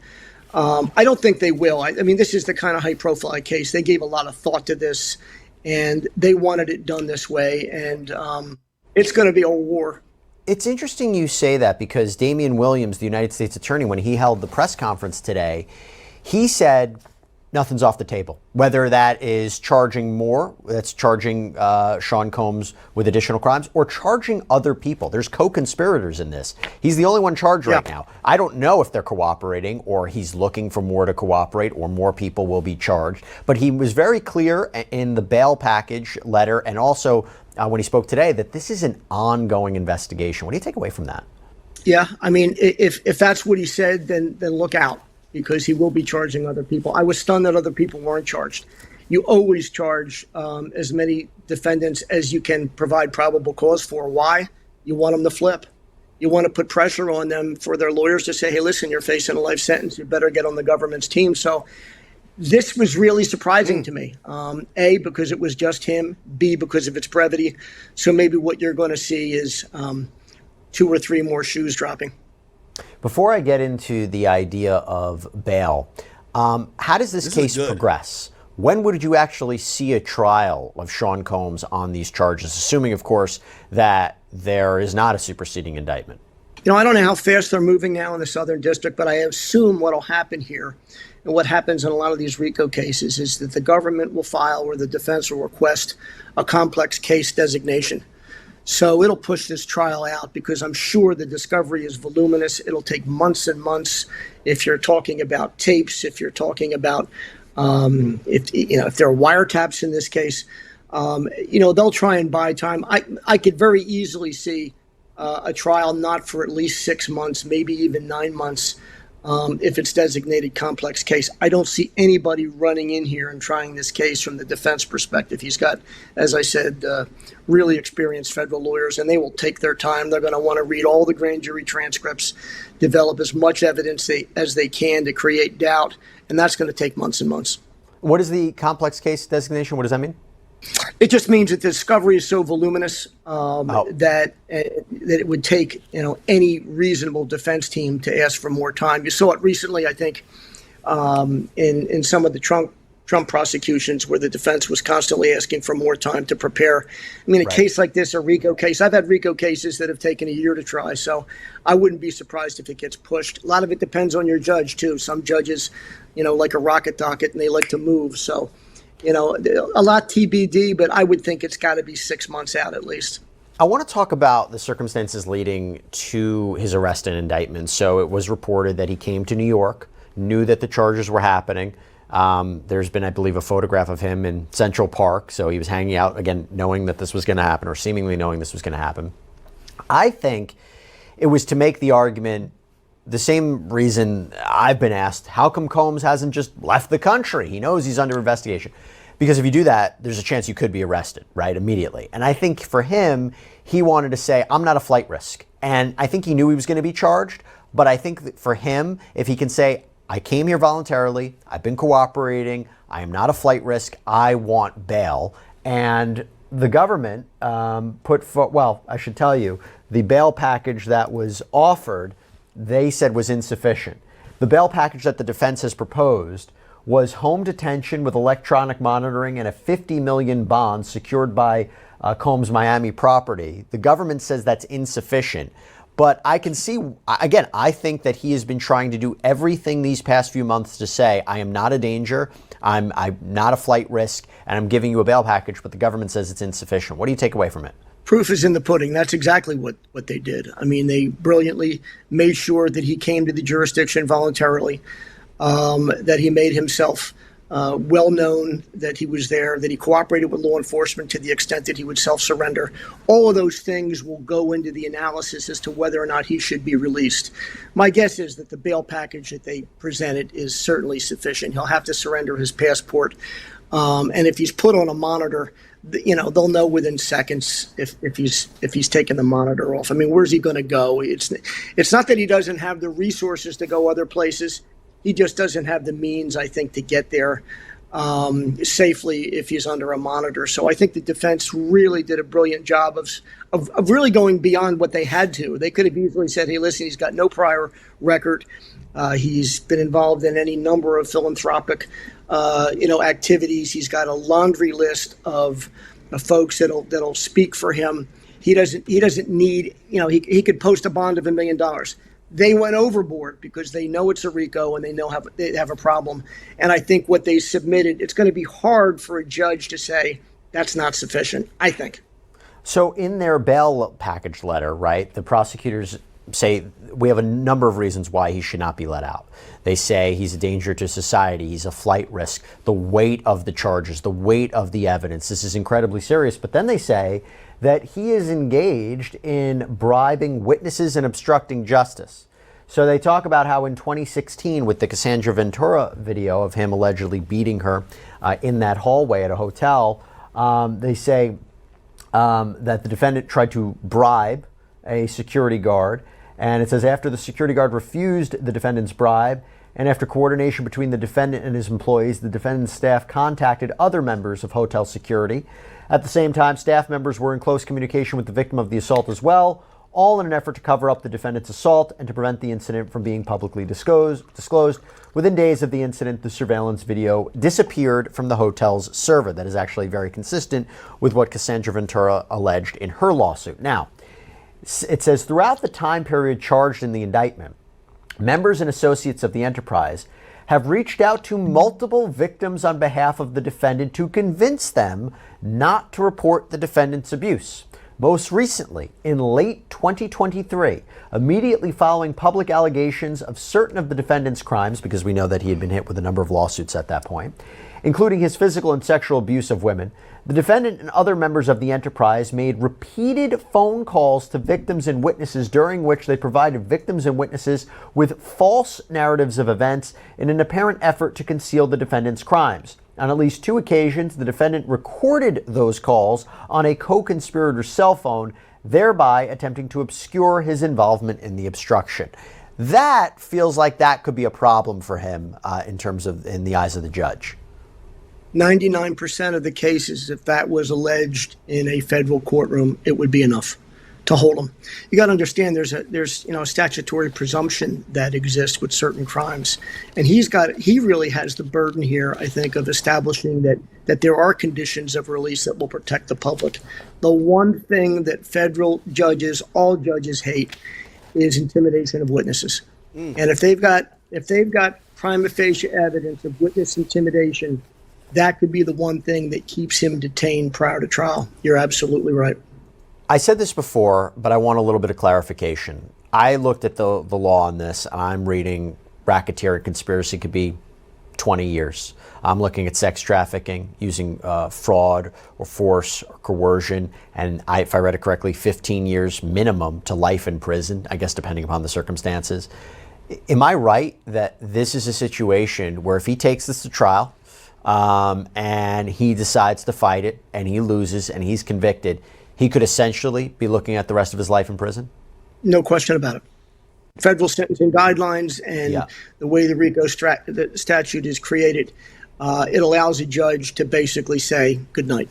O: I don't think they will. I mean, this is the kind of high-profile case. They gave a lot of thought to this, and they wanted it done this way, and it's going to be a war.
N: It's interesting you say that, because Damian Williams, the United States Attorney, when he held the press conference today, he said nothing's off the table. Whether that is charging more, that's charging Sean Combs with additional crimes, or charging other people. There's co-conspirators in this. He's the only one charged right now. I don't know if they're cooperating or he's looking for more to cooperate or more people will be charged. But he was very clear in the bail package letter and also when he spoke today that this is an ongoing investigation. What do you take away from that?
O: Yeah, I mean, if that's what he said, then look out, because he will be charging other people. I was stunned that other people weren't charged. You always charge as many defendants as you can provide probable cause for. Why? You want them to flip. You want to put pressure on them for their lawyers to say, hey, listen, you're facing a life sentence. You better get on the government's team. So this was really surprising to me. A, because it was just him. B, because of its brevity. So maybe what you're going to see is 2 or 3 more shoes dropping.
N: Before I get into the idea of bail, how does this case progress? When would you actually see a trial of Sean Combs on these charges, assuming, of course, that there is not a superseding indictment?
O: You know, I don't know how fast they're moving now in the Southern District, but I assume what will happen here and what happens in a lot of these RICO cases is that the government will file or the defense will request a complex case designation. So it'll push this trial out because I'm sure the discovery is voluminous. It'll take months and months. If you're talking about tapes, if you're talking about if there are wiretaps in this case, they'll try and buy time. I could very easily see a trial not for at least 6 months, maybe even 9 months, if it's designated complex case. I don't see anybody running in here and trying this case from the defense perspective. He's got, as I said, really experienced federal lawyers, and they will take their time. They're going to want to read all the grand jury transcripts, develop as much evidence as they can to create doubt, and that's going to take months and months.
N: What is the complex case designation? What does that mean?
O: It just means that the discovery is so voluminous that it would take any reasonable defense team to ask for more time. You saw it recently, I think, in some of the Trump prosecutions where the defense was constantly asking for more time to prepare. I mean, a case like this, a RICO case, I've had RICO cases that have taken a year to try, so I wouldn't be surprised if it gets pushed. A lot of it depends on your judge, too. Some judges, like a rocket docket, and they like to move, so a lot TBD, but I would think it's got to be 6 months out at least.
N: I want to talk about the circumstances leading to his arrest and indictment. So it was reported that he came to New York, knew that the charges were happening. There's been, I believe, a photograph of him in Central Park. So he was hanging out, again, knowing that this was going to happen, or seemingly knowing this was going to happen. I think it was to make the argument, the same reason I've been asked, how come Combs hasn't just left the country? He knows he's under investigation. Because if you do that, there's a chance you could be arrested, right, immediately. And I think for him, he wanted to say, I'm not a flight risk. And I think he knew he was going to be charged. But I think that for him, if he can say, I came here voluntarily, I've been cooperating, I am not a flight risk, I want bail. And the government I should tell you, the bail package that was offered, they said was insufficient. The bail package that the defense has proposed was home detention with electronic monitoring and a $50 million bond secured by Combs' Miami property. The government says that's insufficient. But I can see, again, I think that he has been trying to do everything these past few months to say, I am not a danger, I'm not a flight risk, and I'm giving you a bail package, but the government says it's insufficient. What do you take away from it?
O: Proof is in the pudding. That's exactly what they did. I mean, they brilliantly made sure that he came to the jurisdiction voluntarily, that he made himself well known, that he was there, that he cooperated with law enforcement to the extent that he would self-surrender. All of those things will go into the analysis as to whether or not he should be released. My guess is that the bail package that they presented is certainly sufficient. He'll have to surrender his passport. And if he's put on a monitor, they'll know within seconds if he's taken the monitor off. I mean, where's he going to go? It's not that he doesn't have the resources to go other places. He just doesn't have the means, I think, to get there safely if he's under a monitor. So I think the defense really did a brilliant job of really going beyond what they had to. They could have easily said, hey, listen, he's got no prior record. He's been involved in any number of philanthropic activities. He's got a laundry list of folks that'll speak for him. He doesn't need, he could post a bond of $1 million. they went overboard because they know it's a RICO and they know they have a problem. And I think what they submitted, it's going to be hard for a judge to say that's not sufficient, I think.
N: So in their bail package letter, right, the prosecutors say we have a number of reasons why he should not be let out. They say he's a danger to society, he's a flight risk, the weight of the charges, the weight of the evidence. This is incredibly serious. But then they say that he is engaged in bribing witnesses and obstructing justice. So they talk about how in 2016, with the Cassandra Ventura video of him allegedly beating her in that hallway at a hotel, they say that the defendant tried to bribe a security guard. And it says after the security guard refused the defendant's bribe, and after coordination between the defendant and his employees, the defendant's staff contacted other members of hotel security. At the same time, staff members were in close communication with the victim of the assault as well, all in an effort to cover up the defendant's assault and to prevent the incident from being publicly disclosed. Within days of the incident, the surveillance video disappeared from the hotel's server. That is actually very consistent with what Cassandra Ventura alleged in her lawsuit. Now, it says throughout the time period charged in the indictment, members and associates of the enterprise have reached out to multiple victims on behalf of the defendant to convince them not to report the defendant's abuse. Most recently, in late 2023, immediately following public allegations of certain of the defendant's crimes, because we know that he had been hit with a number of lawsuits at that point, including his physical and sexual abuse of women, the defendant and other members of the enterprise made repeated phone calls to victims and witnesses during which they provided victims and witnesses with false narratives of events in an apparent effort to conceal the defendant's crimes. On at least 2 occasions, the defendant recorded those calls on a co-conspirator's cell phone, thereby attempting to obscure his involvement in the obstruction. That feels like that could be a problem for him in the eyes of the judge.
O: 99% of the cases, if that was alleged in a federal courtroom, it would be enough to hold him. You got to understand there's a statutory presumption that exists with certain crimes, and he really has the burden here, I think, of establishing that there are conditions of release that will protect the public. The one thing that federal judges, all judges, hate is intimidation of witnesses. And if they've got prima facie evidence of witness intimidation, that could be the one thing that keeps him detained prior to trial. You're absolutely right.
N: I said this before, but I want a little bit of clarification. I looked at the law on this, and I'm reading racketeering conspiracy could be 20 years. I'm looking at sex trafficking using fraud or force or coercion, and if I read it correctly, 15 years minimum to life in prison, I guess depending upon the circumstances. Am I right that this is a situation where if he takes this to trial, and he decides to fight it and he loses and he's convicted, he could essentially be looking at the rest of his life in prison?
O: No question about it. Federal sentencing guidelines and the way the RICO the statute is created, it allows a judge to basically say good night.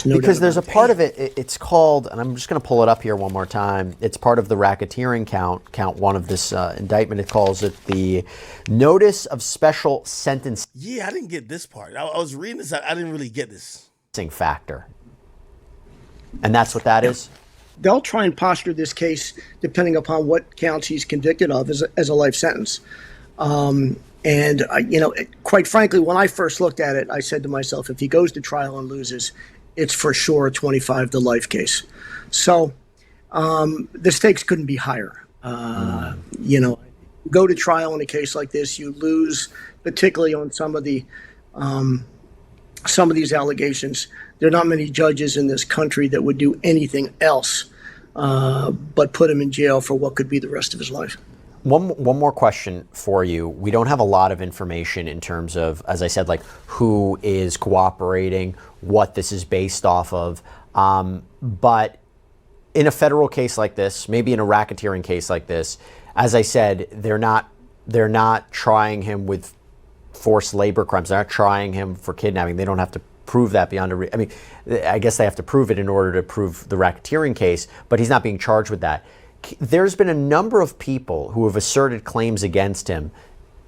N: Because there's a part of it, it's called, and I'm just going to pull it up here one more time. It's part of the racketeering count 1 of this indictment. It calls it the Notice of Special Sentence.
C: Yeah, I didn't get this part. I was reading this. I didn't really get this.
N: Factor. And that's what that is?
O: They'll try and posture this case, depending upon what counts he's convicted of, as a life sentence. And, quite frankly, when I first looked at it, I said to myself, if he goes to trial and loses, it's for sure a 25 to life case. So the stakes couldn't be higher. Go to trial in a case like this, you lose, particularly on some of these allegations. There are not many judges in this country that would do anything else but put him in jail for what could be the rest of his life.
N: One more question for you. We don't have a lot of information in terms of, as I said, like who is cooperating, what this is based off of. But in a federal case like this, maybe in a racketeering case like this, as I said, they're not trying him with forced labor crimes. They're not trying him for kidnapping. They don't have to prove that beyond I guess they have to prove it in order to prove the racketeering case, but he's not being charged with that. There's been a number of people who have asserted claims against him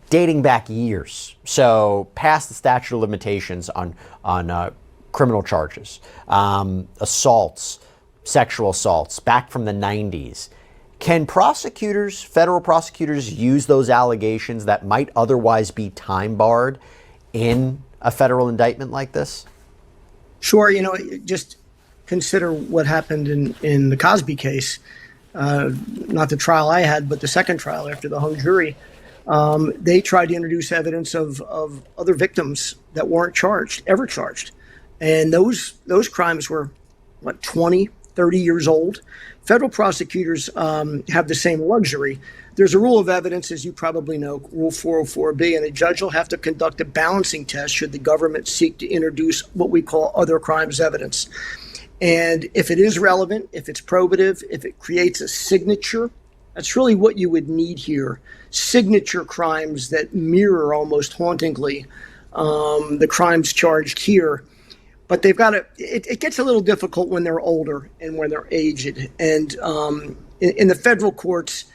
N: dating back years, so past the statute of limitations on criminal charges, assaults, sexual assaults back from the 90s. Can prosecutors, federal prosecutors, use those allegations that might otherwise be time barred in a federal indictment like this?
O: Sure. Just consider what happened in the Cosby case. Not the trial I had, but the second trial after the hung jury. They tried to introduce evidence of other victims that weren't ever charged. And those crimes were, 20, 30 years old. Federal prosecutors have the same luxury. There's a rule of evidence, as you probably know, Rule 404B, and a judge will have to conduct a balancing test should the government seek to introduce what we call other crimes evidence. And if it is relevant, if it's probative, if it creates a signature, that's really what you would need here. Signature crimes that mirror almost hauntingly the crimes charged here. But they've got to, it gets a little difficult when they're older and when they're aged. And in the federal courts,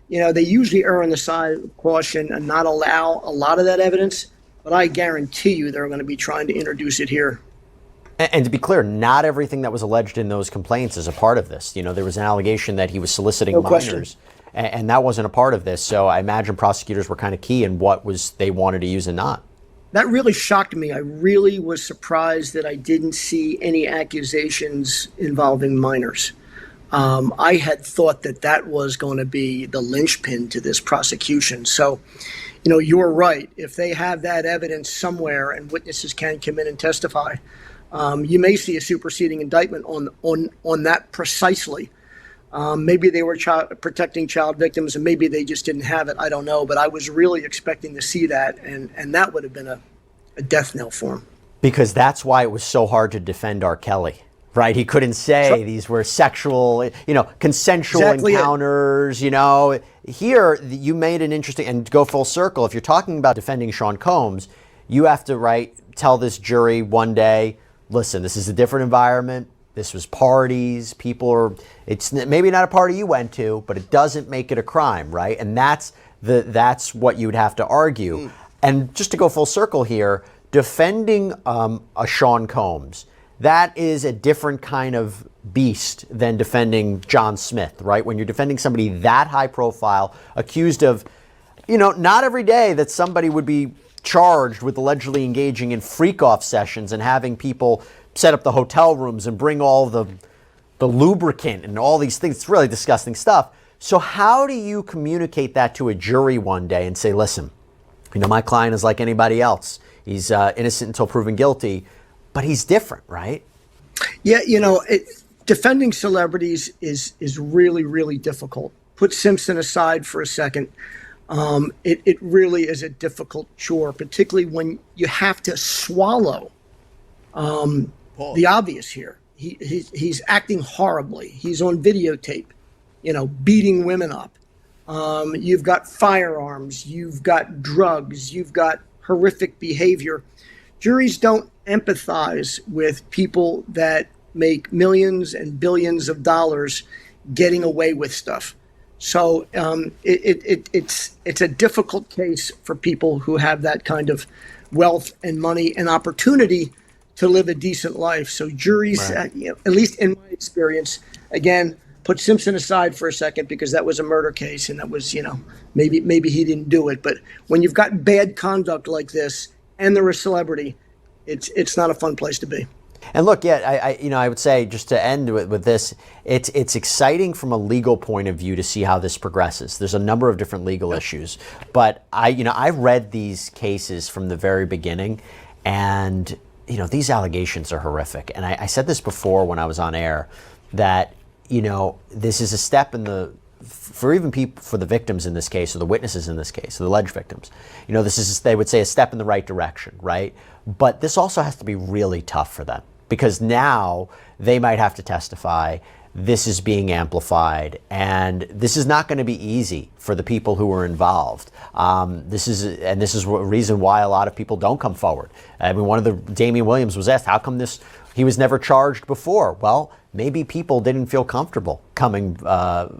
O: they usually err on the side of caution and not allow a lot of that evidence. But I guarantee you they're going to be trying to introduce it here.
N: And to be clear, not everything that was alleged in those complaints is a part of this. There was an allegation that he was soliciting minors, and that wasn't a part of this. So I imagine prosecutors were kind of key in what they wanted to use and not.
O: That really shocked me. I really was surprised that I didn't see any accusations involving minors. I had thought that was going to be the linchpin to this prosecution. So, you're right. If they have that evidence somewhere and witnesses can come in and testify, you may see a superseding indictment on that precisely. Maybe they were protecting child victims, and maybe they just didn't have it. I don't know, but I was really expecting to see that, and that would have been a death knell for him.
N: Because that's why it was so hard to defend R. Kelly, right? He couldn't say these were sexual, consensual encounters. Here you made an interesting, and to go full circle, if you're talking about defending Sean Combs, you have to tell this jury one day, listen, this is a different environment. This was parties. It's maybe not a party you went to, but it doesn't make it a crime, right? And that's what you would have to argue. And just to go full circle here, defending a Sean Combs, that is a different kind of beast than defending John Smith, right? When you're defending somebody that high profile, accused of, not every day that somebody would be charged with allegedly engaging in freak-off sessions and having people set up the hotel rooms and bring all the lubricant and all these things. It's really disgusting stuff. So how do you communicate that to a jury one day and say, listen, my client is like anybody else. He's innocent until proven guilty, but he's different, right?
O: Yeah, defending celebrities is really, really difficult. Put Simpson aside for a second. It really is a difficult chore, particularly when you have to swallow the obvious here. He's acting horribly. He's on videotape, beating women up. You've got firearms. You've got drugs. You've got horrific behavior. Juries don't empathize with people that make millions and billions of dollars getting away with stuff. So it's a difficult case for people who have that kind of wealth and money and opportunity to live a decent life. So juries, at least in my experience, again, put Simpson aside for a second because that was a murder case and that was, maybe he didn't do it. But when you've got bad conduct like this and they're a celebrity, it's not a fun place to be.
N: And look, I would say, just to end with this, it's exciting from a legal point of view to see how this progresses. There's a number of different legal issues, but I read these cases from the very beginning, and these allegations are horrific. And I said this before when I was on air, that this is a step in for the victims in this case, or the witnesses in this case, or the alleged victims. This is, they would say, a step in the right direction, right? But this also has to be really tough for them, because now they might have to testify. This is being amplified, and this is not going to be easy for the people who were involved. This is a reason why a lot of people don't come forward. Damian Williams was asked, how come he was never charged before? Well, maybe people didn't feel comfortable coming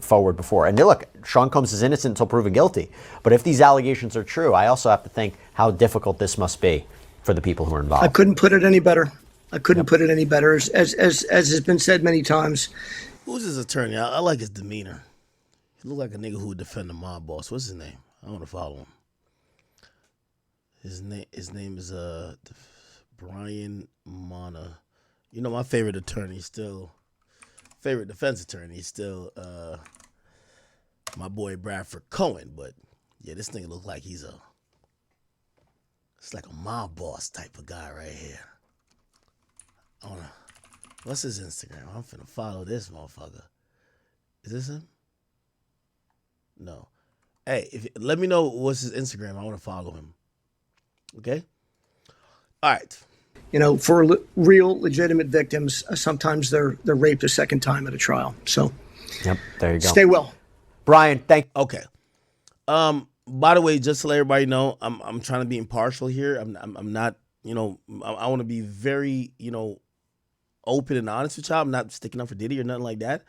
N: forward before. And look, Sean Combs is innocent until proven guilty. But if these allegations are true, I also have to think how difficult this must be for the people who are involved.
O: I couldn't put it any better. Put it any better. As has been said many times.
C: Who's his attorney? I like his demeanor. look like a nigga who would defend the mob boss. What's his name? I want to follow him. His name is Brian Mana. You know, my favorite defense attorney is still my boy Bradford Cohen. But yeah, this nigga look like it's like a mob boss type of guy right here. What's his Instagram? I'm finna follow this motherfucker. Is this him? No. Hey, let me know what's his Instagram. I want to follow him. Okay? All right.
O: You know, for real legitimate victims, sometimes they're raped a second time at a trial. So,
N: yep, there you go.
O: Stay well.
N: Brian, thank you.
C: Okay. By the way, just to let everybody know, I'm trying to be impartial here. I'm not, you know, I want to be very, you know, open and honest with y'all. I'm not sticking up for Diddy or nothing like that.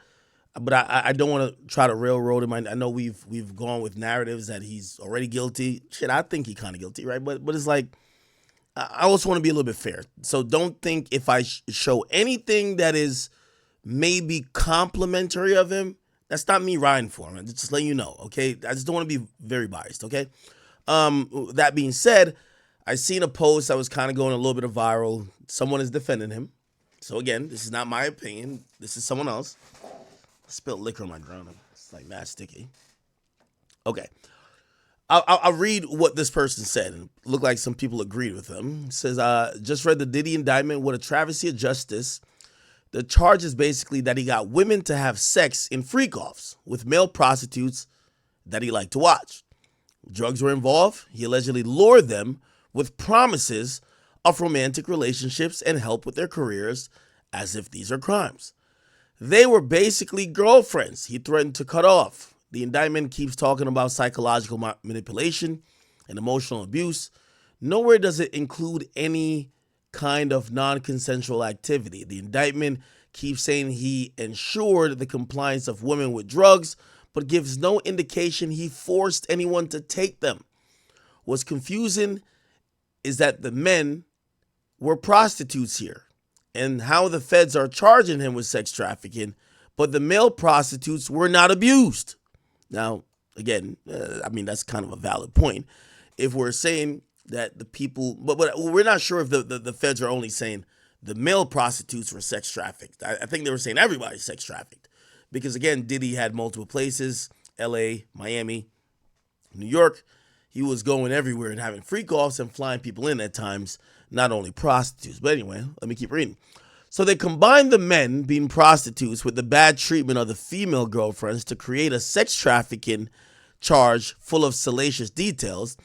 C: But I don't want to try to railroad him. I know we've gone with narratives that he's already guilty. Shit, I think he's kind of guilty, right? But it's like, I also want to be a little bit fair. So don't think if I show anything that is maybe complimentary of him, that's not me riding for him. Just letting you know, okay? I just don't want to be very biased, okay? That being said, I seen a post that was kind of going a little bit of viral. Someone is defending him. So again, this is not my opinion. This is someone else. I spilled liquor on my drone. It's like mad sticky. Okay. I'll read what this person said. And it looked like some people agreed with him. It says, just read the Diddy indictment. What a travesty of justice. The charge is basically that he got women to have sex in freak-offs with male prostitutes that he liked to watch. Drugs were involved. He allegedly lured them with promises of romantic relationships and help with their careers as if these are crimes. They were basically girlfriends he threatened to cut off. The indictment keeps talking about psychological manipulation and emotional abuse. Nowhere does it include any kind of non-consensual activity. The indictment keeps saying he ensured the compliance of women with drugs, but gives no indication he forced anyone to take them. What's confusing is that the men were prostitutes here, and how the feds are charging him with sex trafficking, but the male prostitutes were not abused. Now, again, I mean, that's kind of a valid point. If we're saying that the people, but we're not sure if the feds are only saying the male prostitutes were sex trafficked. I think they were saying everybody's sex trafficked. Because again, Diddy had multiple places, LA, Miami, New York. He was going everywhere and having freak-offs and flying people in at times, not only prostitutes. But anyway, let me keep reading. So they combined the men being prostitutes with the bad treatment of the female girlfriends to create a sex trafficking charge full of salacious details.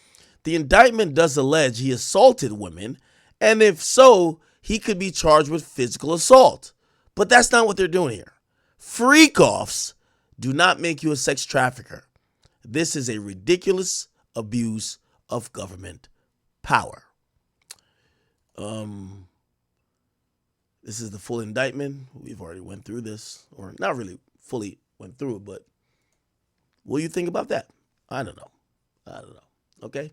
C: The indictment does allege he assaulted women, and if so, he could be charged with physical assault. But that's not what they're doing here. Freak-offs do not make you a sex trafficker. This is a ridiculous abuse of government power. This is the full indictment. We've already went through this, or not really fully went through it, but what do you think about that? I don't know. Okay.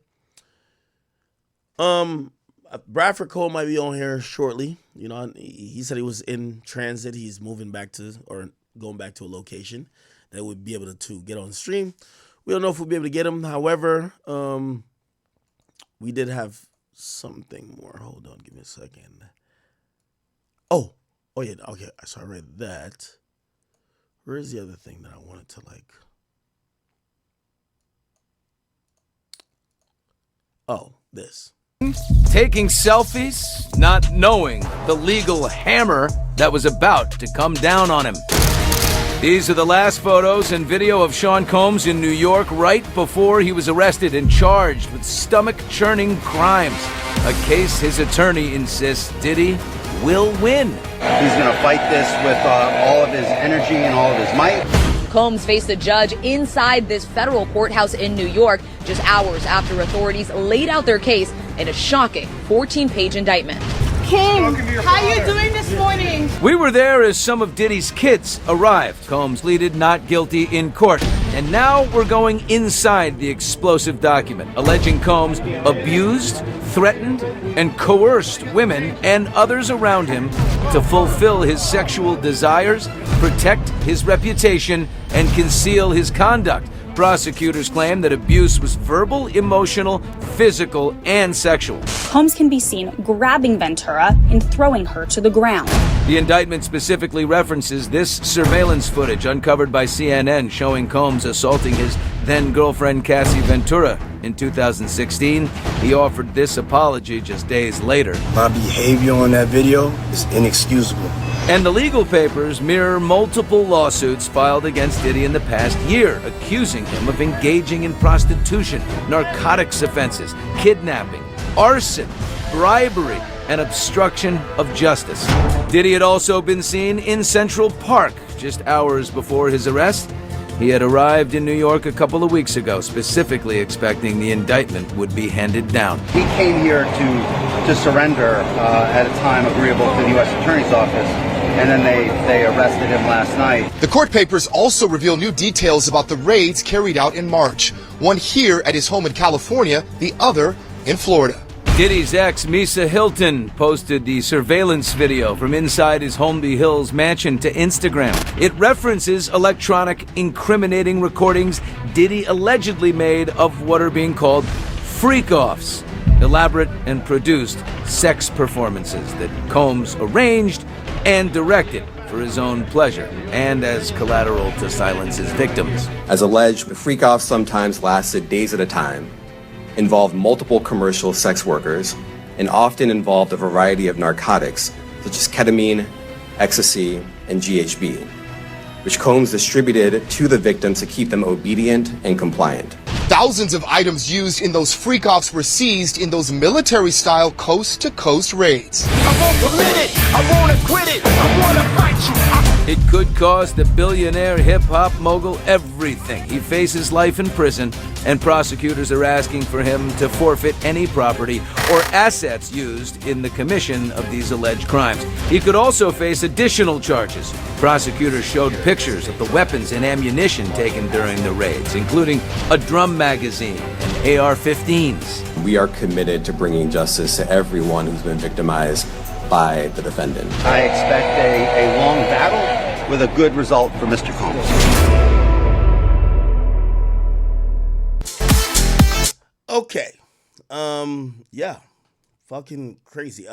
C: Bradford Cole might be on here shortly. You know, he said he was in transit. He's moving back to, or going back to a location that would be able to get on the stream. We don't know if we'll be able to get him. However, we did have something more. Hold on, give me a second. Oh yeah, okay, so I read that. Where's the other thing that I wanted to like? Oh, this.
P: Taking selfies, not knowing the legal hammer that was about to come down on him. These are the last photos and video of Sean Combs in New York right before he was arrested and charged with stomach-churning crimes. A case his attorney insists Diddy will win.
Q: He's going to fight this with all of his energy and all of his might.
R: Combs faced a judge inside this federal courthouse in New York just hours after authorities laid out their case in a shocking 14-page indictment.
S: Kim, how you doing this morning?
P: We were there as some of Diddy's kids arrived. Combs pleaded not guilty in court And now we're going inside the explosive document, alleging Combs abused, threatened, and coerced women and others around him to fulfill his sexual desires, protect his reputation, and conceal his conduct. Prosecutors claim that abuse was verbal, emotional, physical, and sexual.
T: Combs can be seen grabbing Ventura and throwing her to the ground.
P: The indictment specifically references this surveillance footage uncovered by CNN showing Combs assaulting his then-girlfriend Cassie Ventura. In 2016, he offered this apology just days later.
M: My behavior on that video is inexcusable.
P: And the legal papers mirror multiple lawsuits filed against Diddy in the past year, accusing him of engaging in prostitution, narcotics offenses, kidnapping, arson, bribery, and obstruction of justice. Diddy had also been seen in Central Park just hours before his arrest. He had arrived in New York a couple of weeks ago, specifically expecting the indictment would be handed down.
Q: He came here to surrender at a time agreeable to the U.S. Attorney's Office, and then they arrested him last night.
H: The court papers also reveal new details about the raids carried out in March. One here at his home in California, the other in Florida.
P: Diddy's ex, Misa Hilton, posted the surveillance video from inside his Holmby Hills mansion to Instagram. It references electronic incriminating recordings Diddy allegedly made of what are being called freak-offs, elaborate and produced sex performances that Combs arranged and directed for his own pleasure and as collateral to silence his victims.
F: As alleged, the freak-offs sometimes lasted days at a time, involved multiple commercial sex workers, and often involved a variety of narcotics, such as ketamine, ecstasy, and GHB, which Combs distributed to the victims to keep them obedient and compliant.
H: Thousands of items used in those freak-offs were seized in those military-style coast-to-coast raids.
M: I won't permit it. I wanna quit it. I wanna fight you.
P: It could cost the billionaire hip-hop mogul everything. He faces life in prison, and prosecutors are asking for him to forfeit any property or assets used in the commission of these alleged crimes. He could also face additional charges. Prosecutors showed pictures of the weapons and ammunition taken during the raids, including a drum magazine and AR-15s.
F: We are committed to bringing justice to everyone who's been victimized by the defendant.
Q: I expect a long battle with a good result for Mr. Combs.
C: Okay. Yeah. Fucking crazy.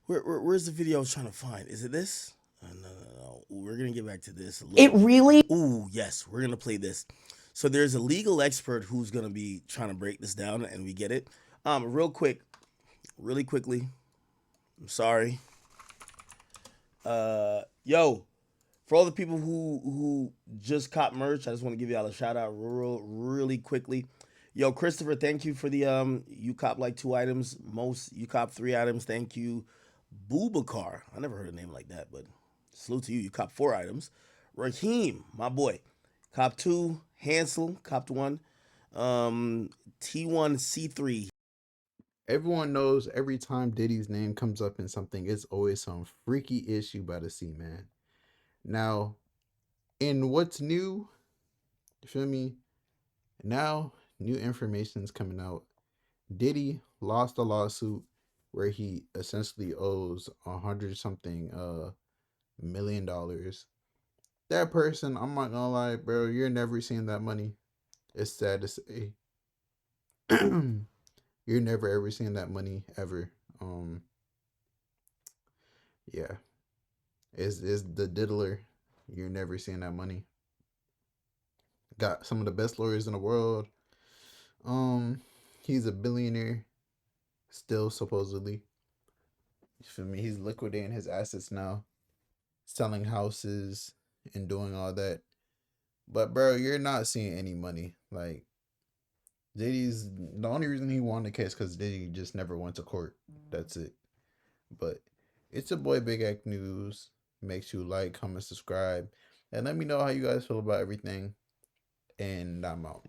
C: Where's the video I was trying to find? Is it this? No. We're gonna get back to this a little.
A: It really?
C: Ooh, yes. We're gonna play this. So there's a legal expert who's gonna be trying to break this down, and we get it. Really quickly. I'm sorry. Yo, for all the people who just caught merch, I just want to give y'all a shout out really quickly. Yo, Christopher, thank you for the you cop like 2 items. Most you cop 3 items. Thank you. Boubacar. I never heard a name like that, but salute to you. You cop 4 items. Raheem, my boy, cop 2. Hansel, copped 1. T1C3.
U: Everyone knows every time Diddy's name comes up in something, it's always some freaky issue by the sea, man. Now, in what's new, you feel me? Now, new information's coming out. Diddy lost a lawsuit where he essentially owes $100-something million. That person, I'm not gonna lie, bro, you're never seeing that money. It's sad to say. You're never ever seeing that money ever. Yeah. It's the Diddler. You're never seeing that money. Got some of the best lawyers in the world. He's a billionaire. Still, supposedly. You feel me? He's liquidating his assets now. Selling houses and doing all that. But bro, you're not seeing any money. Like, Diddy's, the only reason he won the case because Diddy just never went to court. That's it. But it's your boy Big Act News. Make sure you like, comment, subscribe, and let me know how you guys feel about everything. And I'm out.